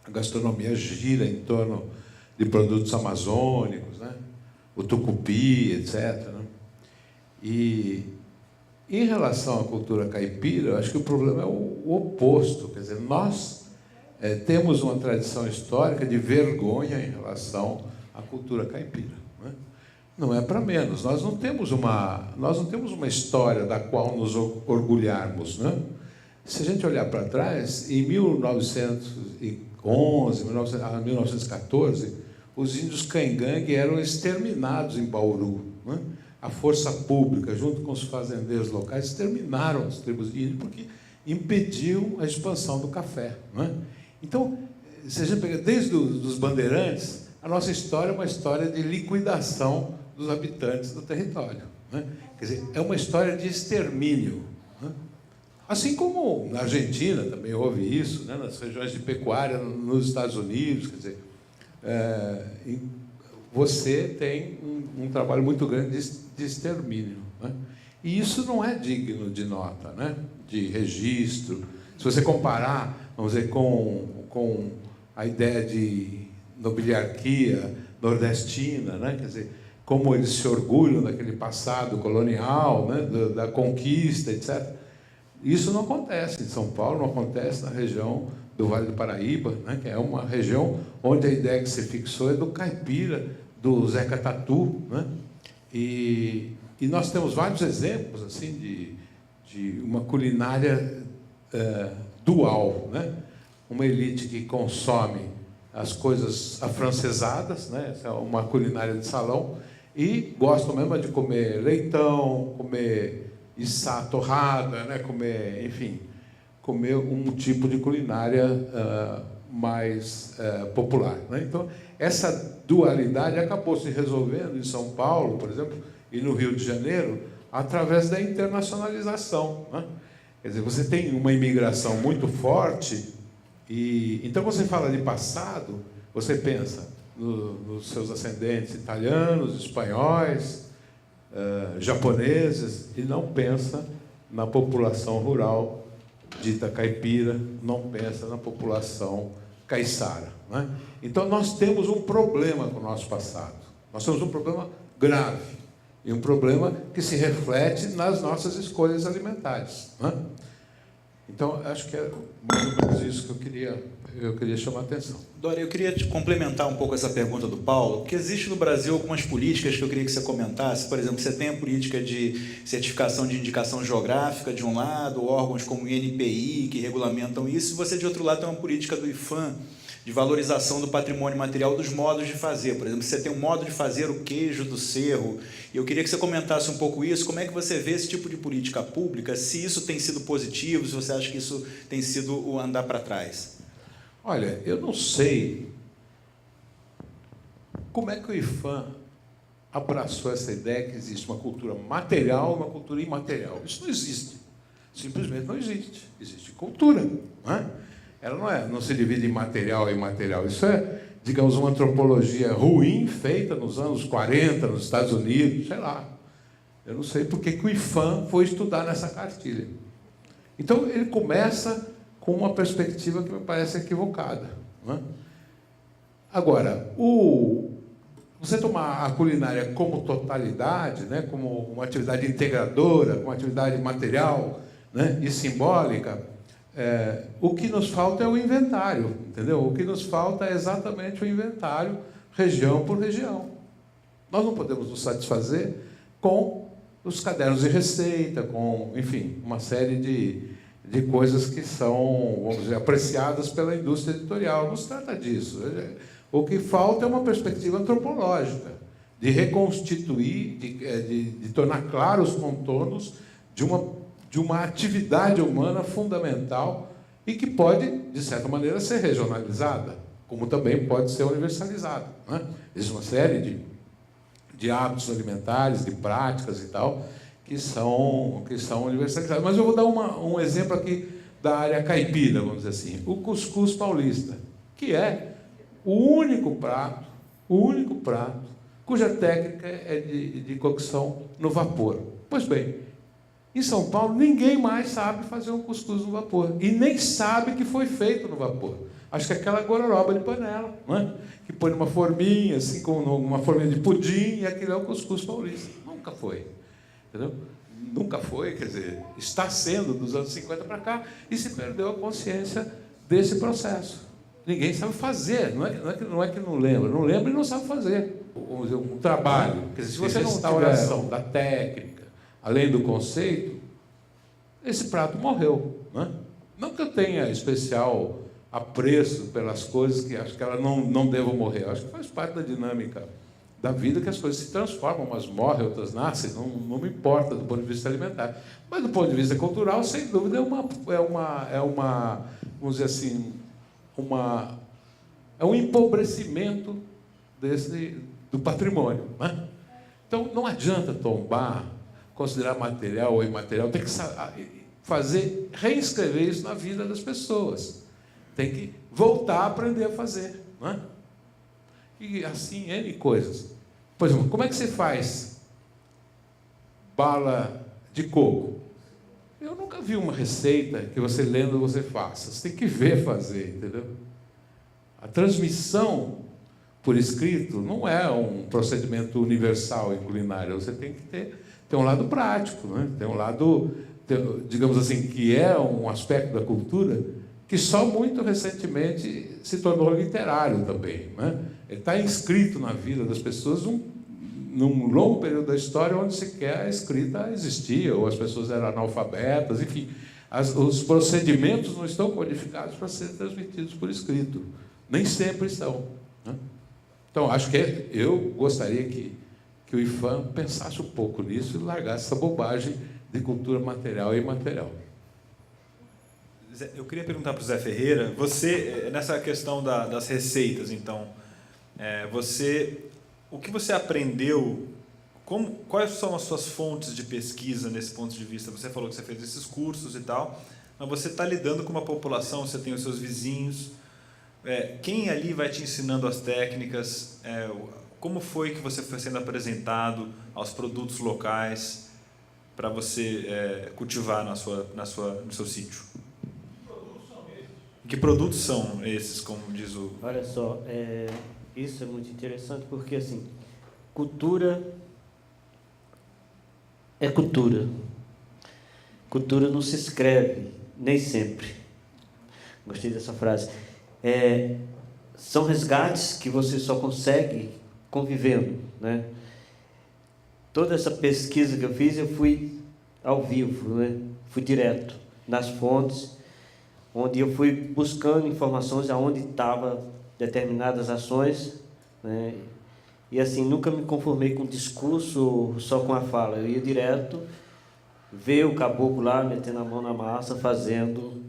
a gastronomia gira em torno de produtos amazônicos, né? O tucupi, etc., né? E em relação à cultura caipira, eu acho que o problema é o oposto. Quer dizer, nós temos uma tradição histórica de vergonha em relação à cultura caipira, né? Não é para menos. Nós não temos uma história da qual nos orgulharmos, né? Se a gente olhar para trás, em 1911, 1914, os índios cangangue eram exterminados em Bauru, né? A força pública, junto com os fazendeiros locais, exterminaram as tribos de índios porque impediam a expansão do café, né? Então, se a gente pegar desde os bandeirantes, a nossa história é uma história de liquidação dos habitantes do território, né? Quer dizer, é uma história de extermínio, né? Assim como na Argentina também houve isso, né? Nas regiões de pecuária, nos Estados Unidos, quer dizer, você tem um trabalho muito grande de extermínio, né? E isso não é digno de nota, né? De registro. Se você comparar, vamos dizer, com a ideia de nobiliarquia nordestina, né? Quer dizer, como eles se orgulham daquele passado colonial, né? Da conquista, etc. Isso não acontece em São Paulo, não acontece na região do Vale do Paraíba, né? Que é uma região onde a ideia que se fixou é do caipira, do Zeca Tatu, né? E nós temos vários exemplos assim de uma culinária dual, né? Uma elite que consome as coisas afrancesadas, né? Essa é uma culinária de salão, e gostam mesmo de comer leitão, comer içá torrada, né? Comer, enfim, comer um tipo de culinária mais popular, né? Então, essa dualidade acabou se resolvendo em São Paulo, por exemplo, e no Rio de Janeiro, através da internacionalização, né? Quer dizer, você tem uma imigração muito forte, e então, quando você fala de passado, você pensa nos seus ascendentes italianos, espanhóis, japoneses, e não pensa na população rural dita caipira, não pensa na população caiçara, né? Então, nós temos um problema com o nosso passado. Nós temos um problema grave, e um problema que se reflete nas nossas escolhas alimentares, né? Então, acho que é mais ou menos isso que eu queria chamar a atenção. Dória, eu queria te complementar um pouco essa pergunta do Paulo, porque existe no Brasil algumas políticas que eu queria que você comentasse. Por exemplo, você tem a política de certificação de indicação geográfica, de um lado, órgãos como o INPI, que regulamentam isso, e você, de outro lado, tem uma política do IPHAN, de valorização do patrimônio material, dos modos de fazer. Por exemplo, você tem um modo de fazer o queijo do Cerro, e eu queria que você comentasse um pouco isso, como é que você vê esse tipo de política pública, se isso tem sido positivo, se você acha que isso tem sido o andar para trás. Olha, eu não sei como é que o IPHAN abraçou essa ideia que existe uma cultura material e uma cultura imaterial. Isso não existe. Simplesmente não existe. Existe cultura, não é? Ela não se divide em material e imaterial. Isso é, digamos, uma antropologia ruim feita nos anos 40, nos Estados Unidos, sei lá. Eu não sei por que o IPHAN foi estudar nessa cartilha. Então, ele começa com uma perspectiva que me parece equivocada, não é? Agora, você tomar a culinária como totalidade, né, como uma atividade integradora, como uma atividade material, né, e simbólica, o que nos falta é o inventário, entendeu? O que nos falta é exatamente o inventário, região por região. Nós não podemos nos satisfazer com os cadernos de receita, com, enfim, uma série de coisas que são, vamos dizer, apreciadas pela indústria editorial. Não se trata disso. O que falta é uma perspectiva antropológica, de reconstituir, de tornar claros os contornos de uma atividade humana fundamental e que pode, de certa maneira, ser regionalizada, como também pode ser universalizada, né? Existe uma série de hábitos alimentares, de práticas e tal, que são universalizados. Mas eu vou dar um exemplo aqui da área caipira, vamos dizer assim. O cuscuz paulista, que é o único prato cuja técnica é de cocção no vapor. Pois bem, em São Paulo, ninguém mais sabe fazer um cuscuz no vapor. E nem sabe que foi feito no vapor. Acho que é aquela gororoba de panela, não é? Que põe numa forminha, assim, com uma forminha de pudim, e aquilo é o cuscuz paulista. Nunca foi. Entendeu? Nunca foi, quer dizer, está sendo dos anos 50 para cá, e se perdeu a consciência desse processo. Ninguém sabe fazer, não é que não lembra e não sabe fazer. Vamos dizer, um trabalho, quer dizer, se você não tiver oração da técnica, além do conceito, esse prato morreu, né? Não que eu tenha especial apreço pelas coisas que acho que elas não devam morrer, acho que faz parte da dinâmica da vida, que as coisas se transformam, umas morrem, outras nascem, não me importa do ponto de vista alimentar. Mas do ponto de vista cultural, sem dúvida, vamos dizer assim, é um empobrecimento do patrimônio. Né? Então, não adianta tombar, considerar material ou imaterial, tem que reescrever isso na vida das pessoas. Tem que voltar a aprender a fazer. Né? E assim, N coisas. Por exemplo, como é que você faz bala de coco? Eu nunca vi uma receita que você lendo você faça. Você tem que ver fazer, entendeu? A transmissão por escrito não é um procedimento universal em culinária. Você tem que ter um lado prático, né? Tem um lado, digamos assim, que é um aspecto da cultura que só muito recentemente se tornou literário também. Né? Ele está inscrito na vida das pessoas num longo período da história onde sequer a escrita existia, ou as pessoas eram analfabetas, enfim. Os procedimentos não estão codificados para serem transmitidos por escrito. Nem sempre estão. Né? Então, acho que eu gostaria que o IPHAN pensasse um pouco nisso e largasse essa bobagem de cultura material e imaterial. Eu queria perguntar para o Zé Ferreira, você, nessa questão das receitas, então, o que você aprendeu, quais são as suas fontes de pesquisa nesse ponto de vista? Você falou que você fez esses cursos e tal, mas você está lidando com uma população, você tem os seus vizinhos, quem ali vai te ensinando as técnicas? Como foi que você foi sendo apresentado aos produtos locais para você cultivar no seu sítio? Que produtos são esses, como diz o... Olha só, isso é muito interessante porque, assim, cultura é cultura. Cultura não se escreve, nem sempre. Gostei dessa frase. São resgates que você só consegue convivendo, né? Toda essa pesquisa que eu fiz, eu fui ao vivo, né? Fui direto nas fontes, onde eu fui buscando informações aonde estavam determinadas ações, né? E assim, nunca me conformei com o discurso, só com a fala. Eu ia direto, ver o caboclo lá, metendo a mão na massa, fazendo,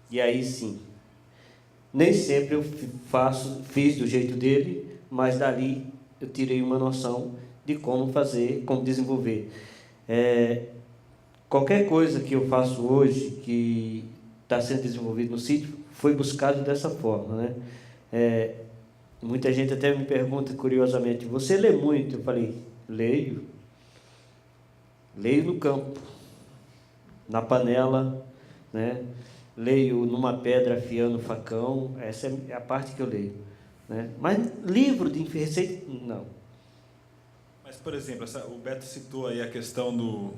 e aí sim. Nem sempre eu fiz do jeito dele, mas dali eu tirei uma noção de como fazer, como desenvolver. Qualquer coisa que eu faço hoje, que está sendo desenvolvido no sítio, foi buscado dessa forma, né? Muita gente até me pergunta, curiosamente, você lê muito? Eu falei, leio no campo, na panela, né? Leio numa pedra afiando o facão, essa é a parte que eu leio, né? Mas livro de receita, não. Mas, por exemplo, o Beto citou aí a questão do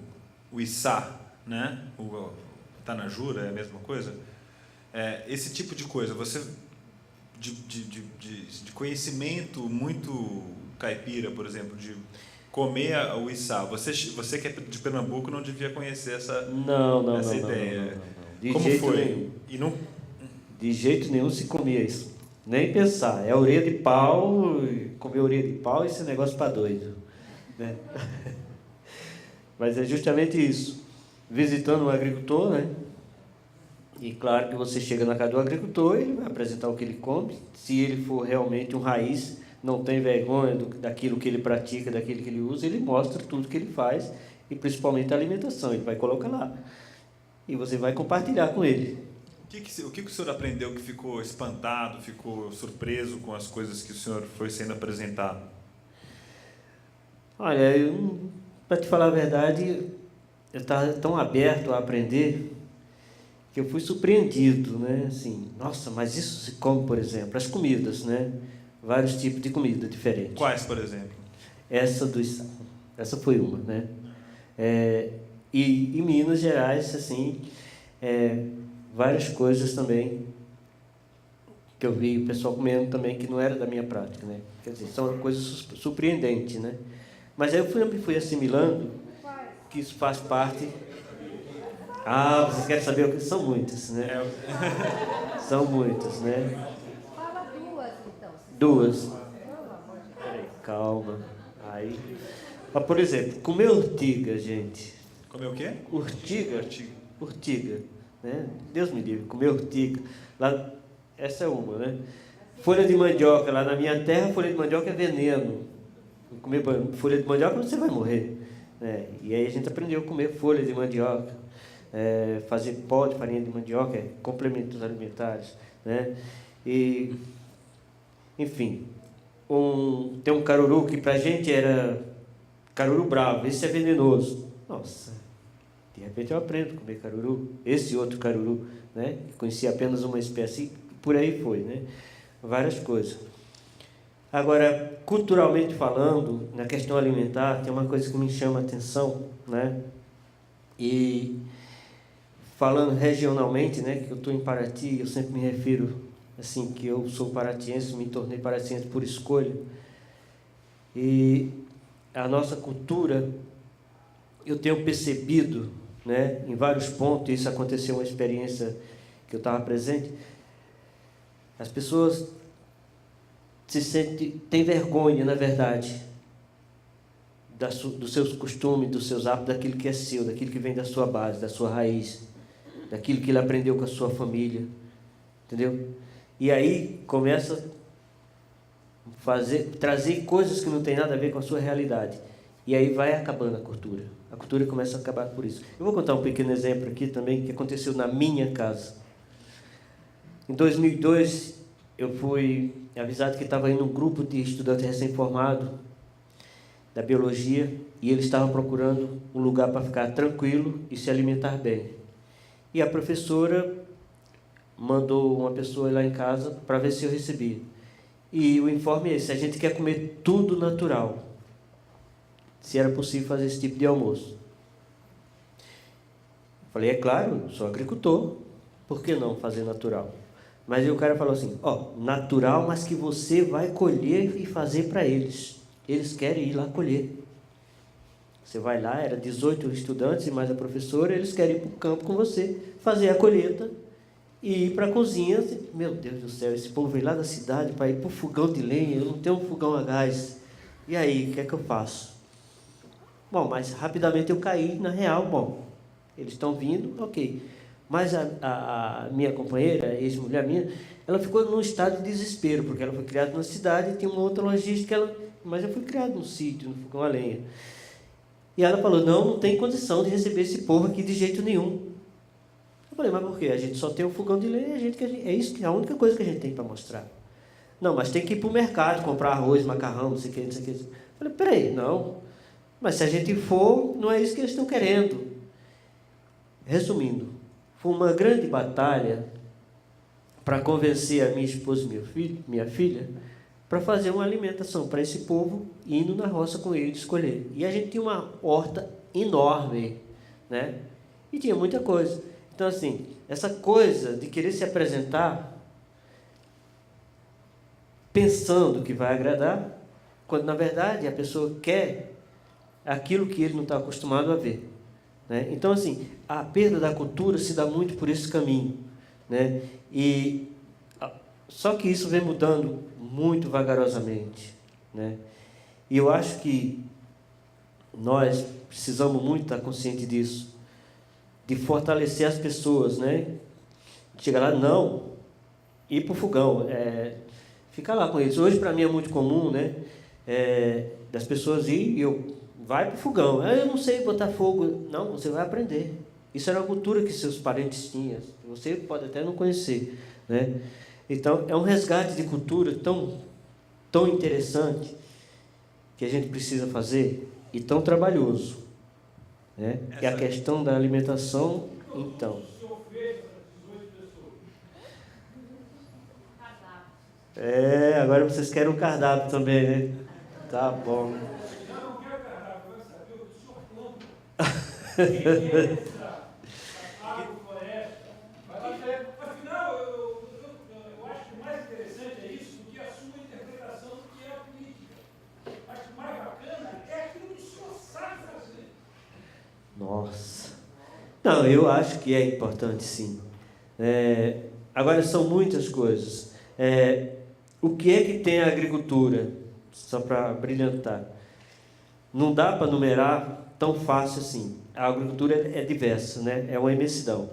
içá, né? O tanajura é a mesma coisa? Esse tipo de coisa, você de conhecimento muito caipira, por exemplo, de comer o içá. Você que é de Pernambuco não devia conhecer essa ideia. Não. De como jeito foi? Nenhum. De jeito nenhum se comia isso. Nem pensar. É orelha de pau, comer orelha de pau, esse negócio para doido. Né? Mas é justamente isso. Visitando um agricultor, né? E claro que você chega na casa do agricultor, ele vai apresentar o que ele come. Se ele for realmente um raiz, não tem vergonha daquilo que ele pratica, daquilo que ele usa, ele mostra tudo que ele faz, e principalmente a alimentação, ele vai colocar lá. E você vai compartilhar com ele. O que o senhor aprendeu que ficou espantado, ficou surpreso com as coisas que o senhor foi sendo apresentado? Olha, para te falar a verdade, eu estava tão aberto a aprender que eu fui surpreendido, né? Assim, nossa, mas isso se come, por exemplo, as comidas, né? Vários tipos de comida diferentes. Quais, por exemplo? Essa foi uma, né? E em Minas Gerais, assim, várias coisas também que eu vi o pessoal comendo também que não era da minha prática, né? Quer dizer, são coisas surpreendentes, né? Mas aí eu fui assimilando que isso faz parte. Você quer saber o que? São muitas, né? São muitas, né? Fala duas, então. Duas. Peraí, calma. Aí. Mas, por exemplo, comer urtiga, gente. Comer o quê? Urtiga. Né? Deus me livre, comer urtiga. Lá, essa é uma, né? folha de mandioca. Lá na minha terra, folha de mandioca é veneno. Comer folha de mandioca você vai morrer. Né? E aí a gente aprendeu a comer folha de mandioca, fazer pó de farinha de mandioca, complementos alimentares. Né? E, enfim, tem um caruru que pra gente era caruru bravo, esse é venenoso. Nossa, de repente eu aprendo a comer caruru, esse outro caruru, né? Conhecia apenas uma espécie, por aí foi, né? Várias coisas. Agora, culturalmente falando, na questão alimentar, tem uma coisa que me chama a atenção, né? E falando regionalmente, né? Que eu estou em Paraty, eu sempre me refiro assim, que eu sou paratiense, me tornei paratiense por escolha. E a nossa cultura, eu tenho percebido, né, em vários pontos, isso aconteceu uma experiência que eu estava presente, as pessoas têm vergonha, na verdade, dos seus costumes, dos seus hábitos, daquilo que é seu, daquilo que vem da sua base, da sua raiz, daquilo que ele aprendeu com a sua família, entendeu? E aí começa a trazer coisas que não tem nada a ver com a sua realidade. E aí vai acabando a cultura. A cultura começa a acabar por isso. Eu vou contar um pequeno exemplo aqui também, que aconteceu na minha casa. Em 2002, eu fui avisado que estava indo um grupo de estudantes recém-formados da biologia, e eles estavam procurando um lugar para ficar tranquilo e se alimentar bem. E a professora mandou uma pessoa ir lá em casa para ver se eu recebia. E o informe é esse: a gente quer comer tudo natural, se era possível fazer esse tipo de almoço. Falei, é claro, sou agricultor, por que não fazer natural? Mas aí o cara falou assim, natural, mas que você vai colher e fazer para eles. Eles querem ir lá colher. Você vai lá, era 18 estudantes e mais a professora, eles querem ir para o campo com você, fazer a colheita e ir para a cozinha. Meu Deus do céu, esse povo veio lá da cidade para ir para o fogão de lenha, eu não tenho um fogão a gás. E aí, o que é que eu faço? Bom, mas rapidamente eu caí na real. Eles estão vindo, ok. Mas a minha companheira, a ex-mulher minha, ela ficou num estado de desespero, porque ela foi criada na cidade e tinha uma outra logística, mas eu fui criado num sítio, no fogão a lenha. E ela falou, não tem condição de receber esse povo aqui de jeito nenhum. Eu falei, mas por quê? A gente só tem um fogão de lenha, é isso que é a única coisa que a gente tem para mostrar. Não, mas tem que ir para o mercado, comprar arroz, macarrão, não sei o que, não sei o que. Eu falei, peraí, não. Mas se a gente for, não é isso que eles estão querendo. Resumindo, foi uma grande batalha para convencer a minha esposa e minha filha para fazer uma alimentação para esse povo, indo na roça com eles escolher. E a gente tinha uma horta enorme, né? E tinha muita coisa. Então, assim, essa coisa de querer se apresentar pensando que vai agradar, quando, na verdade, a pessoa quer aquilo que ele não está acostumado a ver. Né? Então, assim, a perda da cultura se dá muito por esse caminho. Né? Só que isso vem mudando muito vagarosamente. Né? E eu acho que nós precisamos muito estar conscientes disso, de fortalecer as pessoas, né? Chegar lá, não, ir para o fogão, ficar lá com eles. Hoje, para mim, é muito comum, né? Das pessoas vai para o fogão. Eu não sei botar fogo. Não, você vai aprender. Isso era uma cultura que seus parentes tinham. Você pode até não conhecer. Né? Então, é um resgate de cultura tão interessante que a gente precisa fazer e tão trabalhoso. Né? E a questão da alimentação, então. Agora vocês querem um cardápio também, né? Tá bom. Afinal, eu acho que o mais interessante é isso do que a sua interpretação do que é a política. Acho que o mais bacana é aquilo que o senhor sabe fazer. Nossa. Não, eu acho que é importante, sim. Agora, são muitas coisas. O que é que tem a agricultura? Só para brilhantar. Não dá para numerar tão fácil assim. A agricultura é diversa, né? É uma imensidão.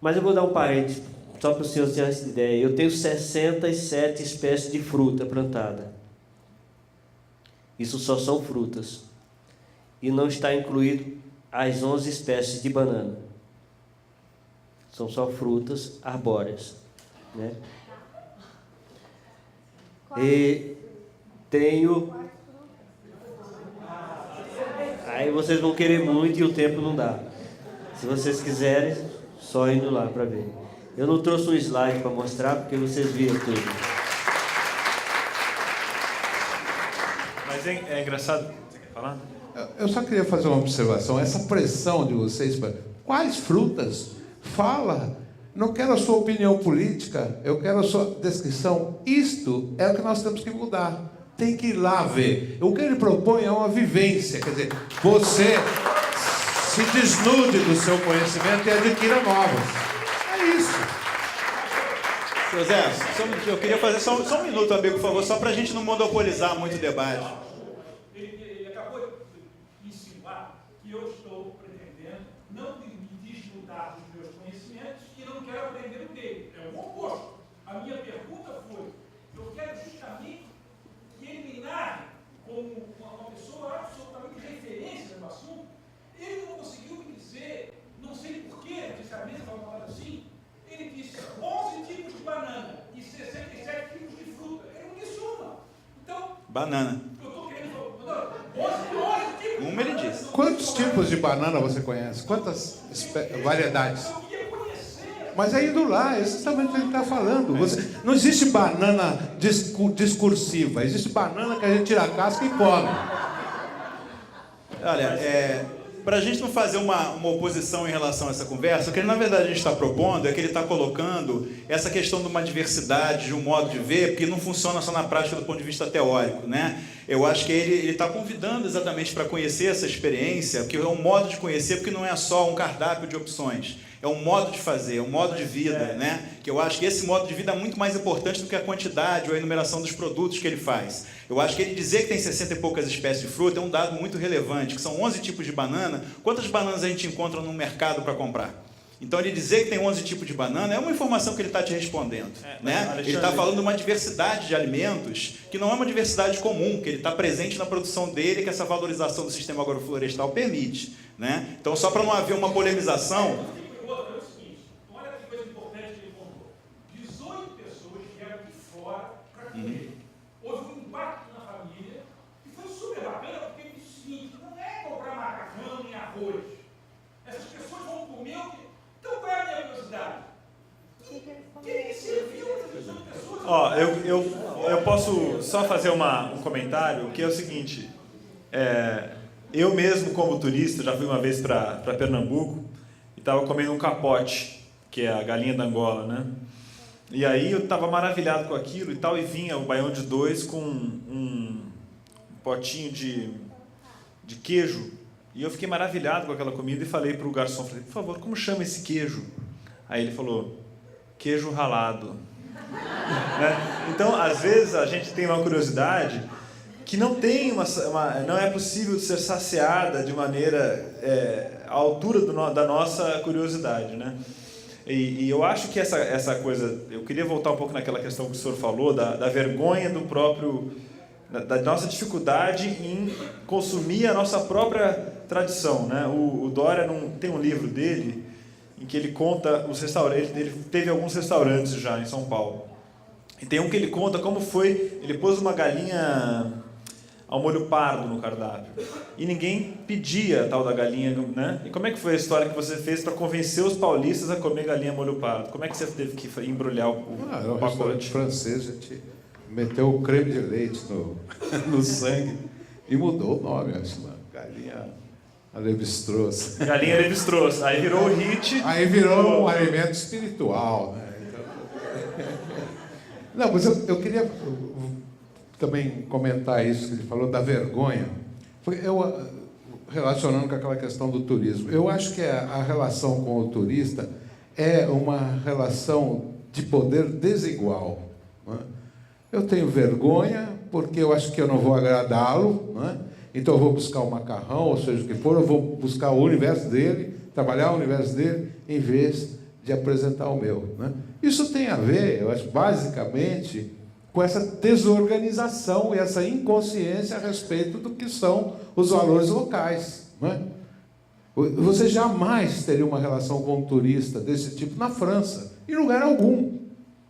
Mas eu vou dar um parênteses só para o senhor ter essa ideia, eu tenho 67 espécies de fruta plantada. Isso só são frutas. E não está incluído as 11 espécies de banana. São só frutas arbóreas, né? E tenho... Aí vocês vão querer muito e o tempo não dá. Se vocês quiserem, só indo lá para ver. Eu não trouxe um slide para mostrar, porque vocês viram tudo. Mas é engraçado. Você quer falar? Eu só queria fazer uma observação. Essa pressão de vocês para quais frutas? Fala. Não quero a sua opinião política, eu quero a sua descrição. Isto é o que nós temos que mudar. Tem que ir lá ver. O que ele propõe é uma vivência. Quer dizer, você se desnude do seu conhecimento e adquira novos. É isso. Seu Zé, eu queria fazer só um minuto, amigo, por favor, só para a gente não monopolizar muito o debate. Ele acabou de insinuar que eu estou pretendendo não me desnudar dos meus conhecimentos e não quero aprender o dele. É o oposto. A minha pergunta foi, eu quero justamente eliminar como uma pessoa absolutamente referência no assunto. Ele não conseguiu me dizer, não sei porquê, disse a mesa falando assim, ele disse 11 tipos de banana e 67 tipos de fruta. Ele não disse uma. Então, banana. eu estou querendo falar, 11 tipos. Uma ele disse. Quantos tipos de banana você conhece? Quantas variedades? Eu queria conhecer. Mas é indo lá, esse também que ele está falando. Não existe banana discursiva, existe banana que a gente tira a casca e come. Olha, para a gente não fazer uma oposição em relação a essa conversa, o que na verdade a gente está propondo é que ele está colocando essa questão de uma diversidade, de um modo de ver, porque não funciona só na prática do ponto de vista teórico, né? Eu acho que ele está convidando exatamente para conhecer essa experiência, que é um modo de conhecer, porque não é só um cardápio de opções. É um modo de fazer, é um modo de vida, né? Que eu acho que esse modo de vida é muito mais importante do que a quantidade ou a enumeração dos produtos que ele faz. Eu acho que ele dizer que tem 60 e poucas espécies de fruta é um dado muito relevante, que são 11 tipos de banana. Quantas bananas a gente encontra no mercado para comprar? Então, ele dizer que tem 11 tipos de banana é uma informação que ele está te respondendo. Né? Ele está falando de uma diversidade de alimentos que não é uma diversidade comum, que ele está presente na produção dele, que essa valorização do sistema agroflorestal permite. Né? Então, só para não haver uma polemização... Houve um impacto na família e foi super bacana porque ele disse o seguinte, não é comprar macarrão nem arroz. Essas pessoas vão comer o que... Então qual é a minha curiosidade? Quem serviu essas pessoas? Ó, eu posso só fazer um comentário, que é o seguinte, eu mesmo como turista, já fui uma vez para Pernambuco e estava comendo um capote, que é a galinha da Angola, né? E aí eu estava maravilhado com aquilo e tal, e vinha o baião de 2 com um potinho de queijo. E eu fiquei maravilhado com aquela comida e falei para o garçom, falei, por favor, como chama esse queijo? Aí ele falou, queijo ralado. Né? Então, às vezes, a gente tem uma curiosidade que não tem não é possível de ser saciada de maneira à altura da nossa curiosidade, né? E eu acho que essa coisa... Eu queria voltar um pouco naquela questão que o senhor falou, da vergonha do próprio... Da nossa dificuldade em consumir a nossa própria tradição. Né? O Dória tem um livro dele em que ele conta os restaurantes... Ele teve alguns restaurantes já em São Paulo. E tem um que ele conta como foi... Ele pôs uma galinha ao molho pardo no cardápio. E ninguém pedia a tal da galinha, né? E como é que foi a história que você fez para convencer os paulistas a comer galinha ao molho pardo? Como é que você teve que embrulhar o um pacote? Restaurante francês, a gente meteu o creme de leite no sangue e mudou o nome, acho lá. Galinha Lévi-Strauss. Galinha Lévi-Strauss. Aí virou o hit. Aí virou um alimento espiritual, né? Então... Não, mas eu queria também comentar isso que ele falou da vergonha. Eu relacionando com aquela questão do turismo. Eu acho que a relação com o turista é uma relação de poder desigual. Né? Eu tenho vergonha porque eu acho que eu não vou agradá-lo, né? Então eu vou buscar o macarrão, ou seja, o que for, eu vou buscar o universo dele, trabalhar o universo dele, em vez de apresentar o meu, né? Isso tem a ver, eu acho, basicamente, com essa desorganização e essa inconsciência a respeito do que são os valores locais, né? Você jamais teria uma relação com um turista desse tipo na França, em lugar algum.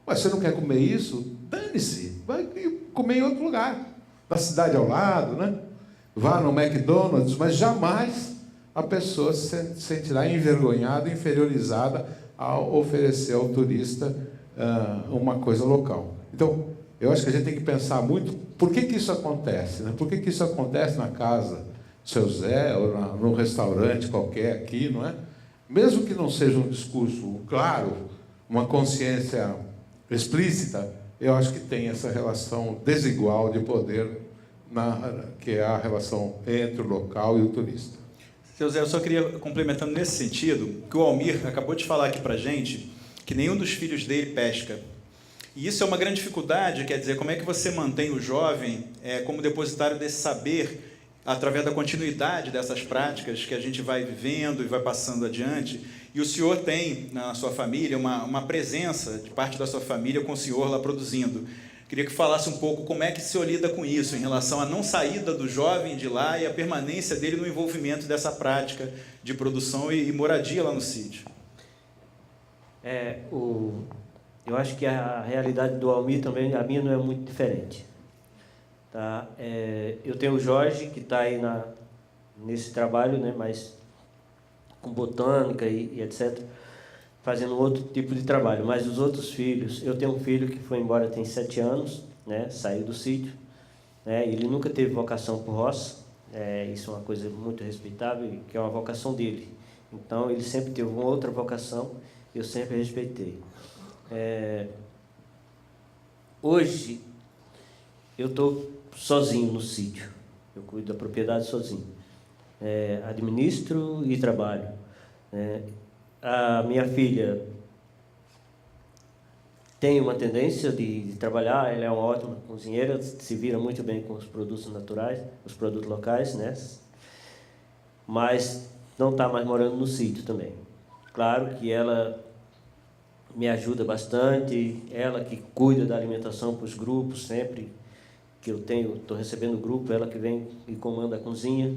Mas você não quer comer isso? Dane-se, vai comer em outro lugar, da cidade ao lado, né? Vá no McDonald's, mas jamais a pessoa se sentirá envergonhada, inferiorizada ao oferecer ao turista uma coisa local. Então, eu acho que a gente tem que pensar muito por que isso acontece, né? Por que isso acontece na casa do seu Zé ou num restaurante qualquer aqui, não é? Mesmo que não seja um discurso claro, uma consciência explícita, eu acho que tem essa relação desigual de poder, que é a relação entre o local e o turista. Seu Zé, eu só queria, complementando nesse sentido, que o Almir acabou de falar aqui para a gente que nenhum dos filhos dele pesca. E isso é uma grande dificuldade, quer dizer, como é que você mantém o jovem como depositário desse saber através da continuidade dessas práticas que a gente vai vivendo e vai passando adiante. E o senhor tem na sua família uma presença de parte da sua família com o senhor lá produzindo. Queria que falasse um pouco como é que o senhor lida com isso, em relação à não saída do jovem de lá e a permanência dele no envolvimento dessa prática de produção e moradia lá no sítio. Eu acho que a realidade do Almir também, a minha não é muito diferente. Tá? Eu tenho o Jorge, que está aí nesse trabalho, né, mas com botânica e etc., fazendo outro tipo de trabalho. Mas os outros filhos, eu tenho um filho que foi embora tem 7 anos, né, saiu do sítio, né, ele nunca teve vocação por roça, isso é uma coisa muito respeitável, que é uma vocação dele. Então, ele sempre teve uma outra vocação, eu sempre respeitei. Hoje, eu estou sozinho no sítio, eu cuido da propriedade sozinho, administro e trabalho. A minha filha tem uma tendência de trabalhar, ela é uma ótima cozinheira, se vira muito bem com os produtos naturais, os produtos locais, né? Mas não está mais morando no sítio também. Claro que ela me ajuda bastante, ela que cuida da alimentação para os grupos, sempre que eu estou recebendo o grupo, ela que vem e comanda a cozinha,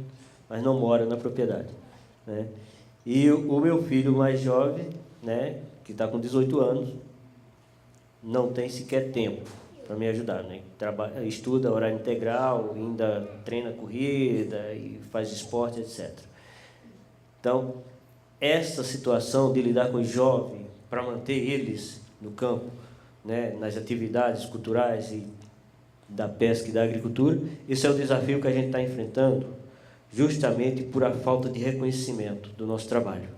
mas não mora na propriedade, né? E o meu filho mais jovem, né, que está com 18 anos, não tem sequer tempo para me ajudar, né? Estuda horário integral, ainda treina corrida e faz esporte, etc. Então, essa situação de lidar com os jovens para manter eles no campo, né, nas atividades culturais e da pesca e da agricultura, esse é o desafio que a gente está enfrentando, justamente por a falta de reconhecimento do nosso trabalho.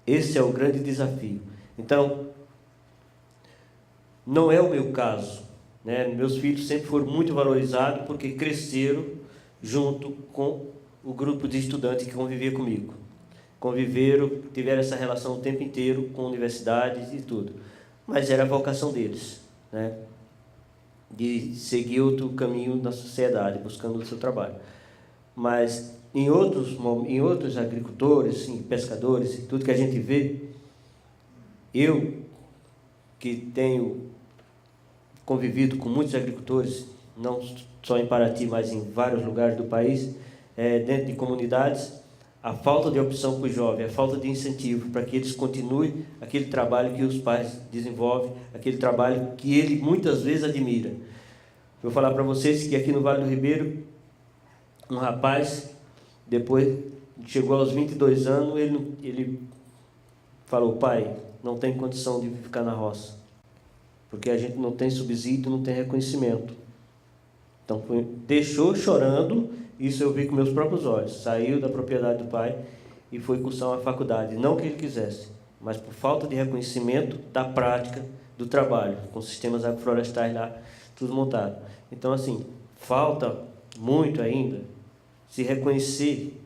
Esse é o grande desafio. Então, não é o meu caso, né? Meus filhos sempre foram muito valorizados porque cresceram junto com o grupo de estudantes que convivia comigo. Conviveram, tiveram essa relação o tempo inteiro com universidades e tudo. Mas era a vocação deles, né, de seguir outro caminho na sociedade, buscando o seu trabalho. Mas em outros agricultores, pescadores e tudo que a gente vê, eu que tenho convivido com muitos agricultores, não só em Paraty, mas em vários lugares do país, dentro de comunidades, a falta de opção para o jovem, a falta de incentivo para que eles continuem aquele trabalho que os pais desenvolvem, aquele trabalho que ele muitas vezes admira. Vou falar para vocês que aqui no Vale do Ribeiro, um rapaz, depois chegou aos 22 anos, ele falou: pai, não tem condição de ficar na roça, porque a gente não tem subsídio, não tem reconhecimento. Então, deixou chorando, isso eu vi com meus próprios olhos, saiu da propriedade do pai e foi cursar uma faculdade, não que ele quisesse, mas por falta de reconhecimento da prática do trabalho, com sistemas agroflorestais lá, tudo montado. Então, assim, falta muito ainda se reconhecer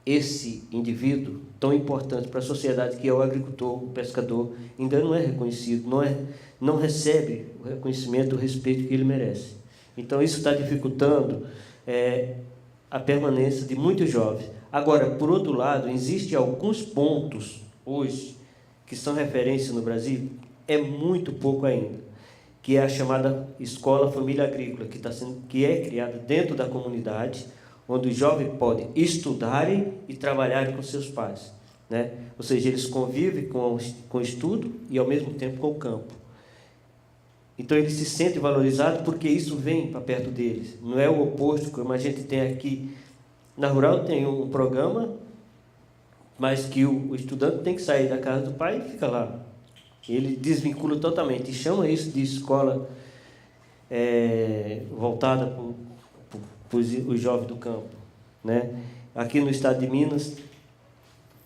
esse indivíduo tão importante para a sociedade que é o agricultor, o pescador, ainda não é reconhecido, não recebe o reconhecimento, o respeito que ele merece. Então, isso está dificultando a permanência de muitos jovens. Agora, por outro lado, existem alguns pontos hoje que são referência no Brasil, é muito pouco ainda, que é a chamada Escola Família Agrícola, que é criada dentro da comunidade, onde os jovens podem estudarem e trabalharem com seus pais, né? Ou seja, eles convivem com o estudo e, ao mesmo tempo, com o campo. Então, eles se sentem valorizados porque isso vem para perto deles. Não é o oposto, como a gente tem aqui. Na Rural tem um programa, mas que o estudante tem que sair da casa do pai e fica lá. Ele desvincula totalmente e chama isso de escola voltada para os jovens do campo, né? Aqui no estado de Minas,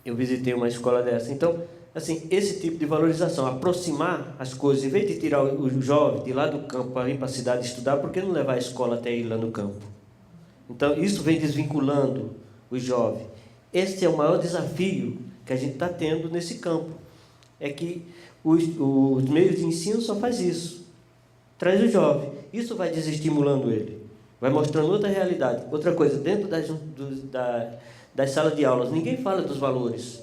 eu visitei uma escola dessa. Então, assim, esse tipo de valorização, aproximar as coisas, em vez de tirar o jovem de lá do campo para vir para a cidade estudar, por que não levar a escola até ele lá no campo? Então, isso vem desvinculando os jovens. Esse é o maior desafio que a gente está tendo nesse campo. É que os meios de ensino só faz isso. Traz o jovem. Isso vai desestimulando ele. Vai mostrando outra realidade. Outra coisa, dentro das salas de aulas, ninguém fala dos valores.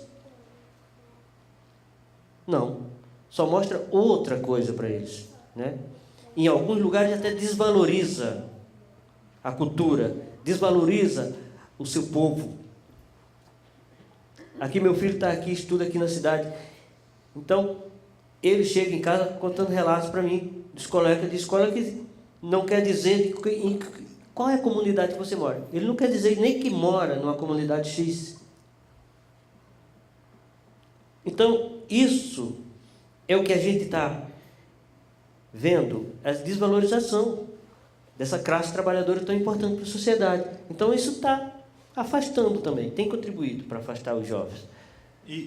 Não. Só mostra outra coisa para eles, né? Em alguns lugares até desvaloriza a cultura, desvaloriza o seu povo. Aqui meu filho está aqui, estuda aqui na cidade. Então, ele chega em casa contando relatos para mim, dos colegas de escola, que não quer dizer em qual é a comunidade que você mora. Ele não quer dizer nem que mora numa comunidade X. Então, isso é o que a gente está vendo, a desvalorização dessa classe trabalhadora tão importante para a sociedade. Então, isso está afastando também, tem contribuído para afastar os jovens.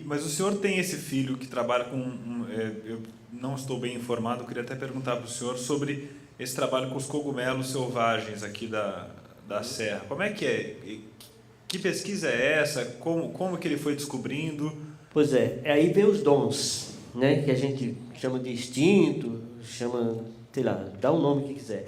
Mas o senhor tem esse filho que trabalha com... eu não estou bem informado, eu queria até perguntar para o senhor sobre esse trabalho com os cogumelos selvagens aqui da Serra. Como é que é? Que pesquisa é essa? Como que ele foi descobrindo? Pois é, aí vem os dons, né, que a gente chama de instinto, chama, sei lá, dá o nome que quiser.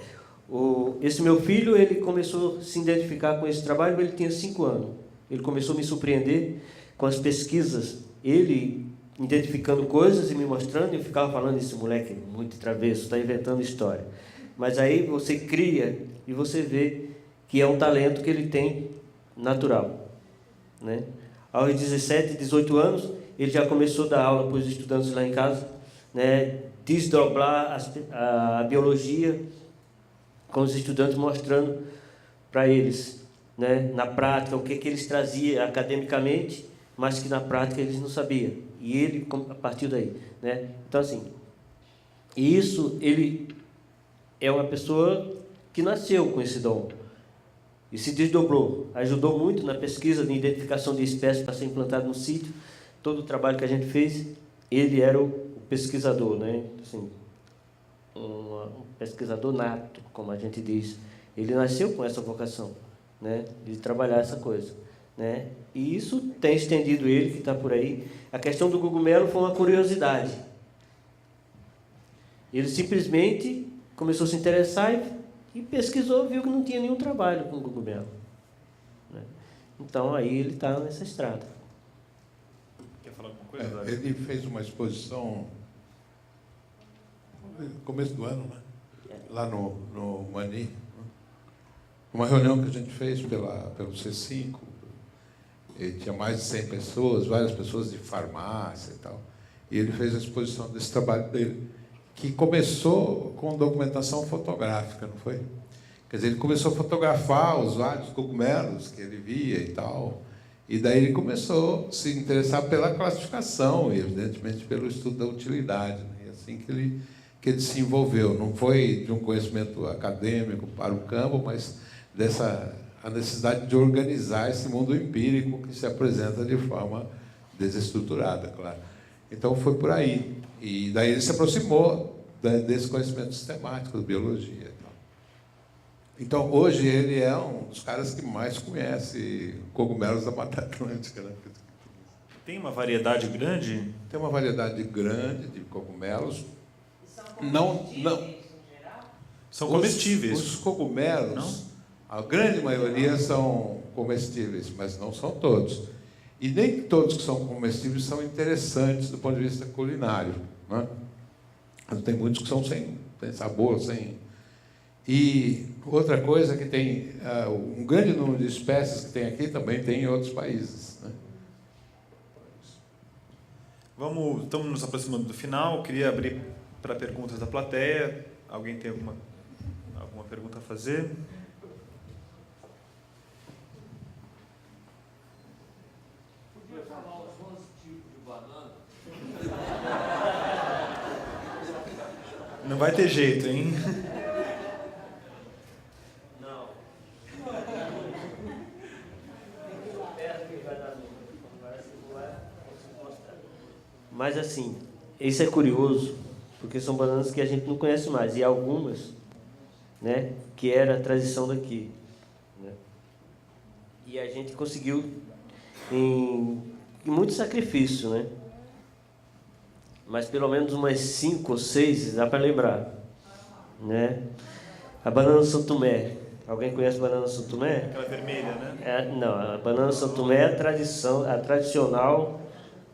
Esse meu filho, ele começou a se identificar com esse trabalho quando ele tinha 5 anos. Ele começou a me surpreender com as pesquisas, ele identificando coisas e me mostrando, e eu ficava falando, esse moleque é muito travesso, está inventando história. Mas aí você cria e você vê que é um talento que ele tem natural, né? Aos 17, 18 anos, ele já começou a dar aula para os estudantes lá em casa, né? Desdobrar a biologia com os estudantes, mostrando para eles, né, na prática, o que eles traziam academicamente, mas que na prática eles não sabiam. E ele, a partir daí, né? Então, assim, isso, ele é uma pessoa que nasceu com esse dom e se desdobrou. Ajudou muito na pesquisa de identificação de espécies para ser implantado no sítio. Todo o trabalho que a gente fez, ele era o pesquisador, né? Assim, um pesquisador nato, como a gente diz. Ele nasceu com essa vocação, né, de trabalhar essa coisa, né? E isso tem estendido ele, que está por aí. A questão do cogumelo foi uma curiosidade. Ele simplesmente começou a se interessar e pesquisou, viu que não tinha nenhum trabalho com cogumelo, né? Então, aí ele está nessa estrada. Quer falar alguma coisa? Ele fez uma exposição no começo do ano, né? Lá no Mani. Uma reunião que a gente fez pelo C5, e tinha mais de 100 pessoas, várias pessoas de farmácia e tal. E ele fez a exposição desse trabalho dele, que começou com documentação fotográfica, não foi? Quer dizer, ele começou a fotografar os vários cogumelos que ele via e tal, e daí ele começou a se interessar pela classificação e, evidentemente, pelo estudo da utilidade, né? E assim que ele se envolveu. Não foi de um conhecimento acadêmico para o campo, mas a necessidade de organizar esse mundo empírico que se apresenta de forma desestruturada, claro. Então, foi por aí. E daí ele se aproximou desse conhecimento sistemático, da biologia e tal. Então, hoje, ele é um dos caras que mais conhece cogumelos da Mata Atlântica, né? Tem uma variedade grande? Tem uma variedade grande de cogumelos. Não. São comestíveis. Os cogumelos, não? a grande maioria são comestíveis, mas não são todos. E nem todos que são comestíveis são interessantes do ponto de vista culinário, né? Tem muitos que são sem sabor, sem... E outra coisa que tem, um grande número de espécies que tem aqui também tem em outros países, né? Estamos nos aproximando do final. Queria abrir para perguntas da plateia. Alguém tem alguma pergunta a fazer? Podia falar os 11 tipos de banana? Não vai ter jeito, hein? Não. Mas assim, isso é curioso, porque são bananas que a gente não conhece mais, e algumas, né, que era a tradição daqui, né? E a gente conseguiu em muito sacrifício, né? Mas pelo menos umas 5 ou 6 dá para lembrar, né? A banana São Tomé. Alguém conhece a banana São Tomé? Aquela vermelha, né? Não, a banana São Tomé é a tradicional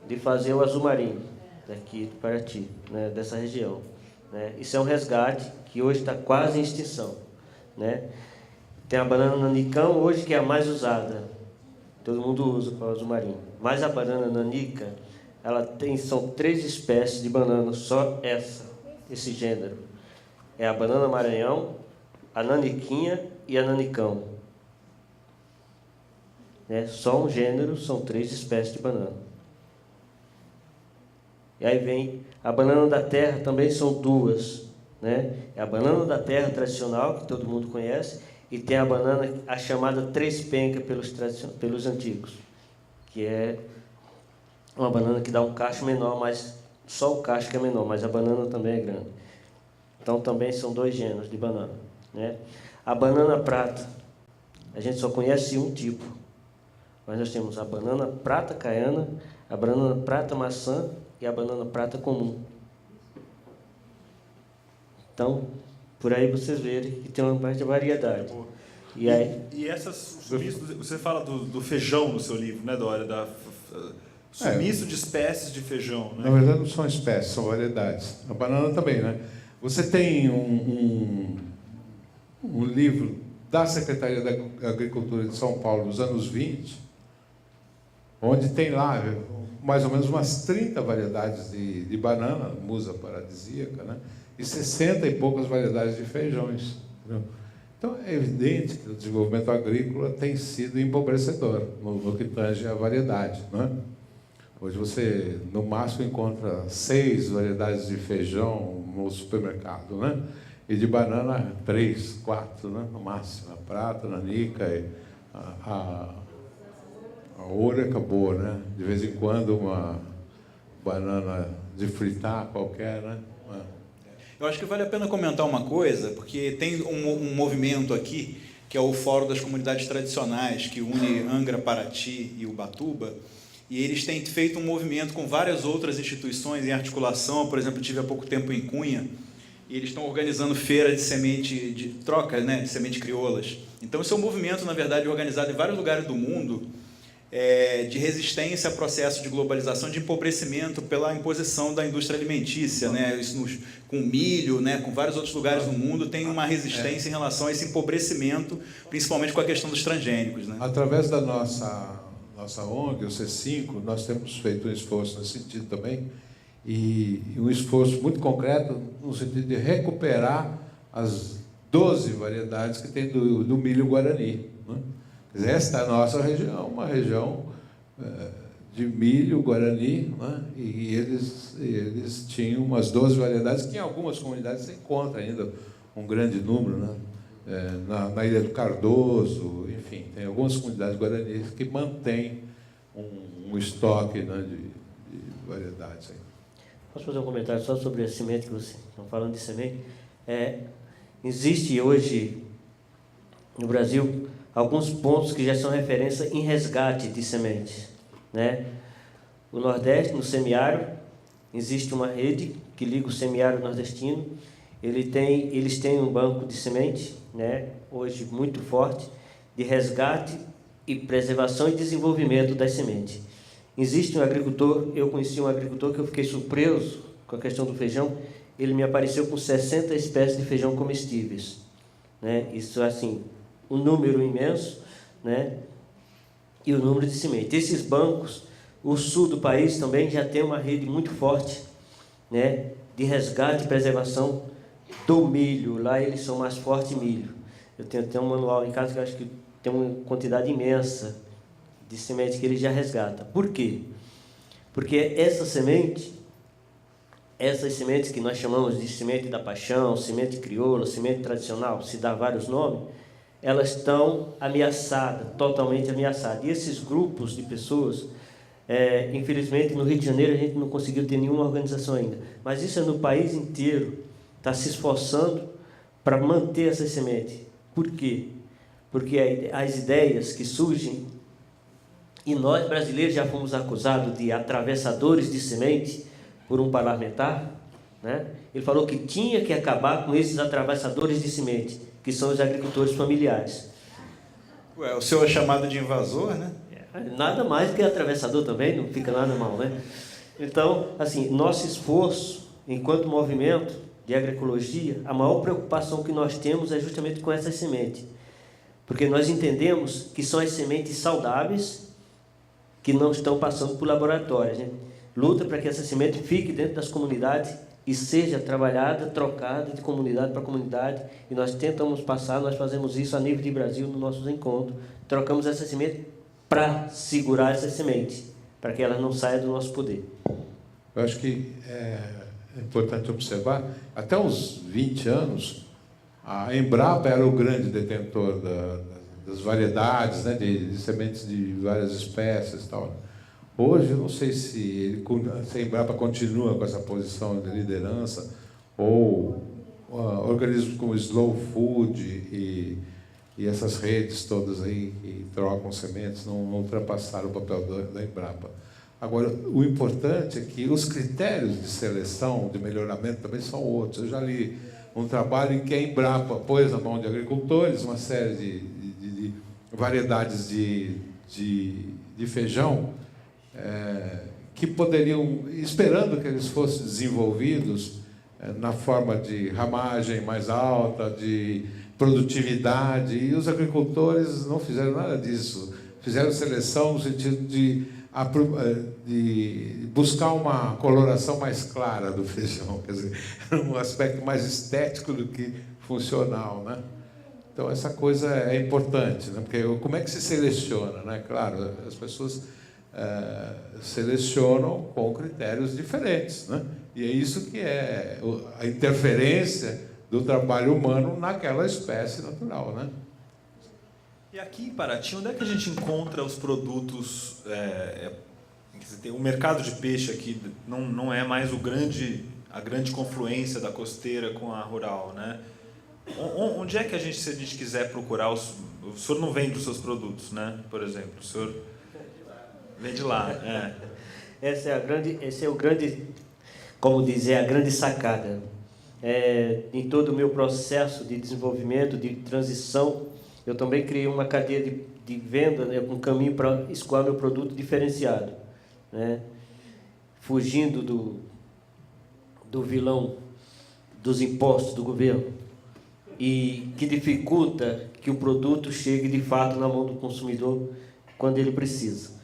de fazer o azul marinho, daqui de Paraty, né, dessa região, né? Isso é um resgate que hoje está quase em extinção, né? Tem a banana nanicão hoje, que é a mais usada. Todo mundo usa para o azul marinho. Mas a banana nanica, são 3 espécies de banana, só esse gênero. É a banana maranhão, a naniquinha e a nanicão. Só um gênero, são 3 espécies de banana. E aí vem a banana da terra, também são 2, né? É a banana da terra tradicional, que todo mundo conhece, e tem a chamada 3-penca pelos antigos, que é uma banana que dá um cacho menor, mas só o cacho que é menor, mas a banana também é grande. Então também são 2 gêneros de banana, né? A banana prata, a gente só conhece um tipo, mas nós temos a banana prata caiana, a banana prata maçã e a banana prata comum. Então, por aí vocês verem que tem uma bastante variedade. E essas sumiços, você fala do feijão no seu livro, né, Dória? Sumiço de espécies de feijão, né? Na verdade, não são espécies, são variedades. A banana também, né? Você tem um livro da Secretaria da Agricultura de São Paulo dos anos 20, onde tem lá mais ou menos umas 30 variedades de banana, musa paradisíaca, né? E 60 e poucas variedades de feijões. Entendeu? Então, é evidente que o desenvolvimento agrícola tem sido empobrecedor no que tange a variedade, né? Hoje você, no máximo, encontra 6 variedades de feijão no supermercado, né? E de banana, 3, 4, né? No máximo. A prata, a nanica, a ouro acabou, né? De vez em quando, uma banana de fritar qualquer, né? Eu acho que vale a pena comentar uma coisa, porque tem um movimento aqui, que é o Fórum das Comunidades Tradicionais, que une Angra, Paraty e Ubatuba, e eles têm feito um movimento com várias outras instituições em articulação. Por exemplo, eu estive há pouco tempo em Cunha, e eles estão organizando feira de semente, de troca, né, de semente crioulas. Então, esse é um movimento, na verdade, organizado em vários lugares do mundo, de resistência a processo de globalização, de empobrecimento pela imposição da indústria alimentícia, né? Isso com milho, né? Com vários outros lugares do mundo tem uma resistência em relação a esse empobrecimento, principalmente com a questão dos transgênicos, né? Através da nossa ONG, o C5, nós temos feito um esforço nesse sentido também, e um esforço muito concreto no sentido de recuperar as 12 variedades que tem do milho guarani, né? Esta é a nossa região, uma região de milho guarani, né? E eles tinham umas 12 variedades, que em algumas comunidades se encontra ainda um grande número, né? Na Ilha do Cardoso, enfim, tem algumas comunidades guaranis que mantêm um estoque, né, de variedades. Posso fazer um comentário só sobre a semente que vocês estão falando de semente? Existe hoje, no Brasil, alguns pontos que já são referência em resgate de sementes, né? O Nordeste, no semiárido, existe uma rede que liga o semiárido nordestino. Eles têm um banco de semente, né, hoje muito forte, de resgate e preservação e desenvolvimento das sementes. Existe um agricultor, eu conheci um agricultor que eu fiquei surpreso com a questão do feijão, ele me apareceu com 60 espécies de feijão comestíveis, né? Isso, assim, um número imenso, né? E o número de semente. Esses bancos, o sul do país também já tem uma rede muito forte, né? De resgate e preservação do milho. Lá eles são mais fortes em milho. Eu tenho até um manual em casa que eu acho que tem uma quantidade imensa de semente que ele já resgata. Por quê? Porque essas sementes que nós chamamos de semente da paixão, semente crioula, semente tradicional, se dá vários nomes, elas estão ameaçadas, totalmente ameaçadas. E esses grupos de pessoas, infelizmente, no Rio de Janeiro, a gente não conseguiu ter nenhuma organização ainda. Mas isso é no país inteiro, está se esforçando para manter essas sementes. Por quê? Porque as ideias que surgem, e nós brasileiros já fomos acusados de atravessadores de semente por um parlamentar, né? Ele falou que tinha que acabar com esses atravessadores de semente, que são os agricultores familiares. Ué, o senhor é chamado de invasor, né? Nada mais que atravessador também, não fica nada mal, né? Então, assim, nosso esforço, enquanto movimento de agroecologia, a maior preocupação que nós temos é justamente com essas sementes. Porque nós entendemos que são as sementes saudáveis que não estão passando por laboratórios, né? Luta para que essa semente fique dentro das comunidades e seja trabalhada, trocada de comunidade para comunidade. E nós tentamos passar, nós fazemos isso a nível de Brasil nos nossos encontros. Trocamos essa semente para segurar essa semente, para que ela não saia do nosso poder. Eu acho que é importante observar, até uns 20 anos, a Embrapa era o grande detentor das variedades, né, de sementes de várias espécies e tal. Hoje, eu não sei se a Embrapa continua com essa posição de liderança, ou organismos como Slow Food e essas redes todas aí que trocam sementes não ultrapassaram o papel da Embrapa. Agora, o importante é que os critérios de seleção, de melhoramento, também são outros. Eu já li um trabalho em que a Embrapa pôs na mão de agricultores uma série de variedades de feijão, que poderiam, esperando que eles fossem desenvolvidos na forma de ramagem mais alta, de produtividade, e os agricultores não fizeram nada disso. Fizeram seleção no sentido de buscar uma coloração mais clara do feijão, quer dizer, um aspecto mais estético do que funcional, né? Então, essa coisa é importante, né? Porque como é que se seleciona, né? Claro, as pessoas selecionam com critérios diferentes, né? E é isso que é a interferência do trabalho humano naquela espécie natural, né? E aqui em Paraty, onde é que a gente encontra os produtos? O mercado de peixe aqui não é mais a grande confluência da costeira com a rural, né? Onde é que se a gente quiser procurar o senhor não vende os seus produtos, né? Por exemplo, o senhor vende lá. Esse é o grande, como dizer, a grande sacada. Em todo o meu processo de desenvolvimento, de transição, eu também criei uma cadeia de venda, né, um caminho para escoar meu produto diferenciado, né? Fugindo do vilão dos impostos do governo, e que dificulta que o produto chegue de fato na mão do consumidor quando ele precisa.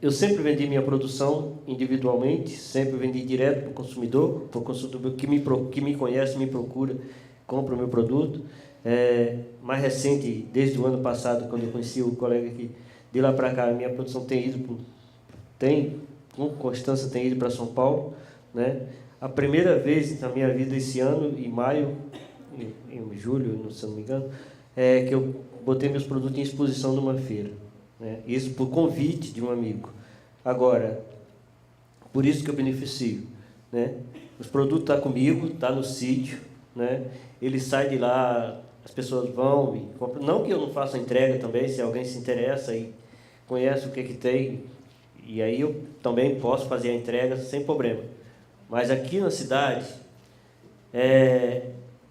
Eu sempre vendi minha produção individualmente, sempre vendi direto para o consumidor que me conhece, me procura, compra o meu produto. Mais recente, desde o ano passado, quando eu conheci o colega aqui, de lá para cá, a minha produção com constância tem ido para São Paulo, né? A primeira vez na minha vida esse ano, em maio, em julho, se não me engano, que eu botei meus produtos em exposição numa feira, né? Isso por convite de um amigo. Agora, por isso que eu beneficio, né? Os produtos estão comigo, está no sítio, né? Ele sai de lá, as pessoas vão e compram. Não que eu não faça entrega também, se alguém se interessa e conhece o que tem, e aí eu também posso fazer a entrega sem problema. Mas aqui na cidade,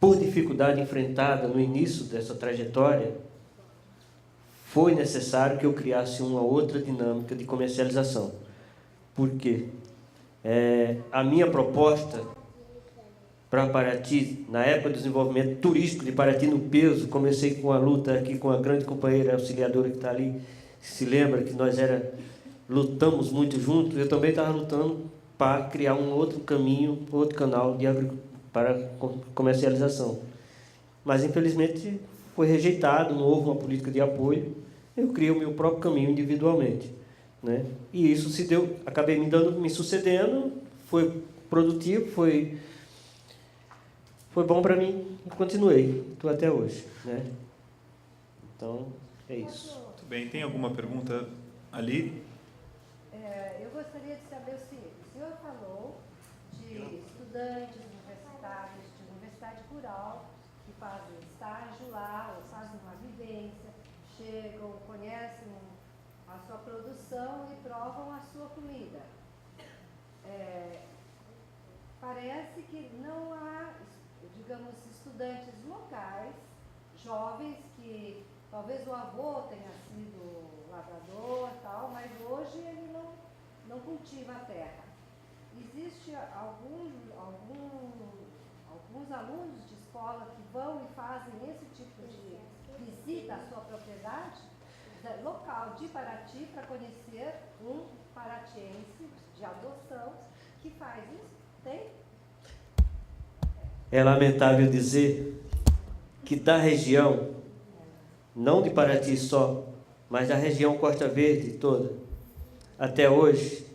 por dificuldade enfrentada no início dessa trajetória, foi necessário que eu criasse uma outra dinâmica de comercialização. Por quê? A minha proposta para Paraty, na época do desenvolvimento turístico de Paraty no peso, comecei com a luta aqui com a grande companheira auxiliadora que está ali, se lembra que nós lutamos muito juntos, eu também estava lutando para criar um outro caminho, outro canal para comercialização. Mas, infelizmente, foi rejeitado, não houve uma política de apoio, eu criei o meu próprio caminho individualmente, né? E isso se deu, acabei me sucedendo, foi produtivo, foi bom para mim e continuei, estou até hoje, né? Então, é isso. Muito bem, tem alguma pergunta ali? Eu gostaria de saber o seguinte: o senhor falou de estudantes universitários, de universidade rural, que fazem estágio lá, ou fazem uma vivência, chegam, conhecem a sua produção e provam a sua comida. Parece que não há, digamos, estudantes locais, jovens, que talvez o avô tenha sido lavrador e tal, mas hoje ele não cultiva a terra. Existe alguns alunos de escola que vão e fazem esse tipo de visita à sua propriedade local de Paraty para conhecer um paratiense de adoção que faz isso? Tem? É lamentável dizer que da região, não de Paraty só, mas da região Costa Verde toda, até hoje,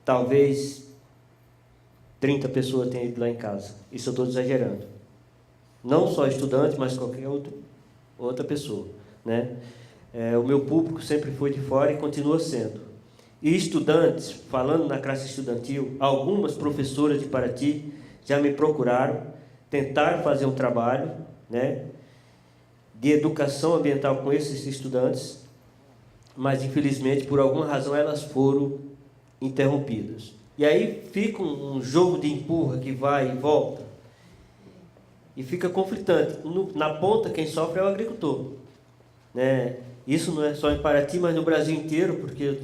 talvez 30 pessoas tenham ido lá em casa. Isso eu estou exagerando. Não só estudante, mas qualquer outra pessoa, né? O meu público sempre foi de fora e continua sendo. E estudantes, falando na classe estudantil, algumas professoras de Paraty já me procuraram, tentaram fazer um trabalho, né, de educação ambiental com esses estudantes, mas infelizmente por alguma razão elas foram interrompidas. E aí fica um jogo de empurra que vai e volta e fica conflitante. Na ponta quem sofre é o agricultor, né? Isso não é só em Paraty, mas no Brasil inteiro, porque eu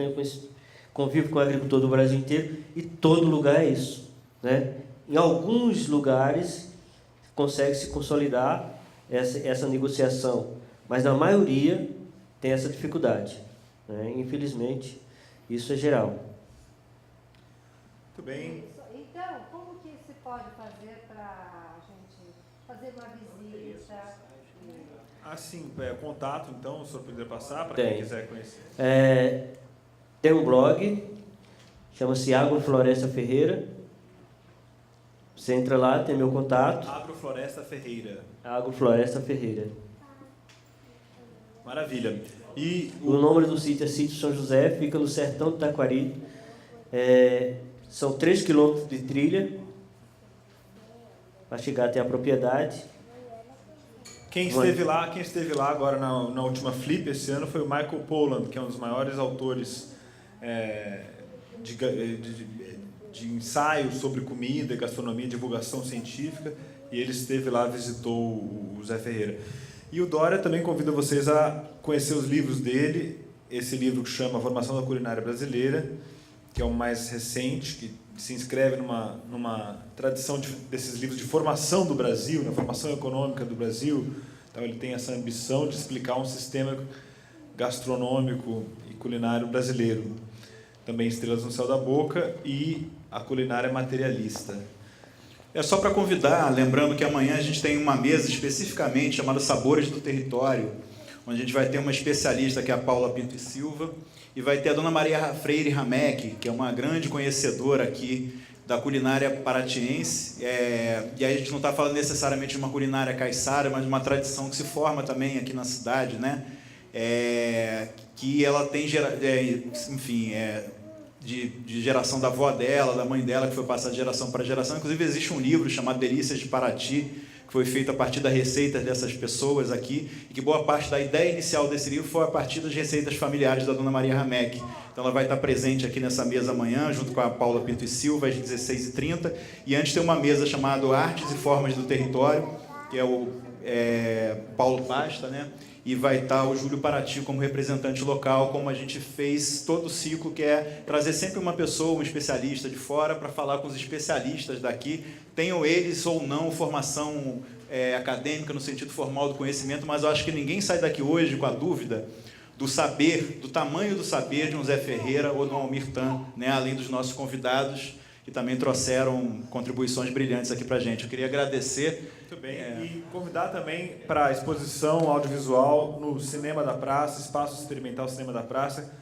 convivo com o agricultor do Brasil inteiro e todo lugar é isso, né? Em alguns lugares consegue se consolidar essa negociação, mas na maioria tem essa dificuldade, né? Infelizmente, isso é geral. Muito bem. Então, como que se pode fazer para a gente fazer uma visita? Sim, contato, então, o senhor poderia passar para Tem. quem quiser conhecer. Tem um blog, chama-se Agrofloresta Ferreira. Você entra lá, tem meu contato. Agrofloresta Ferreira. Agrofloresta Ferreira. Maravilha. E O nome do sítio é Sítio São José, fica no sertão do Taquari. São 3 quilômetros de trilha para chegar até a propriedade. quem esteve lá agora na última Flip esse ano foi o Michael Pollan, que é um dos maiores autores de ensaios sobre comida, gastronomia, divulgação científica, e ele esteve lá, visitou o Zé Ferreira. E o Dória também convida vocês a conhecer os livros dele, esse livro que chama Formação da Culinária Brasileira, que é o mais recente, que se inscreve numa tradição desses livros de formação do Brasil, na formação econômica do Brasil. Então ele tem essa ambição de explicar um sistema gastronômico e culinário brasileiro. Também Estrelas no Céu da Boca e a culinária materialista. É só para convidar, lembrando que amanhã a gente tem uma mesa especificamente chamada Sabores do Território, onde a gente vai ter uma especialista, que é a Paula Pinto e Silva, e vai ter a dona Maria Freire Ramek, que é uma grande conhecedora aqui da culinária paratiense. E aí a gente não está falando necessariamente de uma culinária caiçara, mas de uma tradição que se forma também aqui na cidade, né? Que ela tem, de geração da avó dela, da mãe dela, que foi passada de geração para geração. Inclusive, existe um livro chamado Delícias de Paraty, que foi feito a partir das receitas dessas pessoas aqui, e que boa parte da ideia inicial desse livro foi a partir das receitas familiares da dona Maria Ramek. Então, ela vai estar presente aqui nessa mesa amanhã, junto com a Paula Pinto e Silva, às 16h30. E antes tem uma mesa chamada Artes e Formas do Território, que é o Paulo Pasta, né? e vai estar o Júlio Paraty como representante local, como a gente fez todo o ciclo, que é trazer sempre uma pessoa, um especialista de fora, para falar com os especialistas daqui, tenham eles ou não formação acadêmica no sentido formal do conhecimento, mas eu acho que ninguém sai daqui hoje com a dúvida do saber, do tamanho do saber de um Zé Ferreira ou de um Almir Tan, né, além dos nossos convidados, que também trouxeram contribuições brilhantes aqui para a gente. Eu queria agradecer. Muito bem. E convidar também para a exposição audiovisual no Cinema da Praça, Espaço Experimental Cinema da Praça.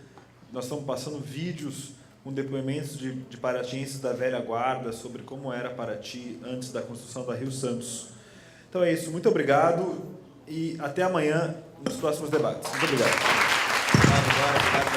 Nós estamos passando vídeos com depoimentos de paratienses da velha guarda sobre como era Paraty antes da construção da Rio Santos. Então é isso. Muito obrigado e até amanhã nos próximos debates. Muito obrigado. Obrigado.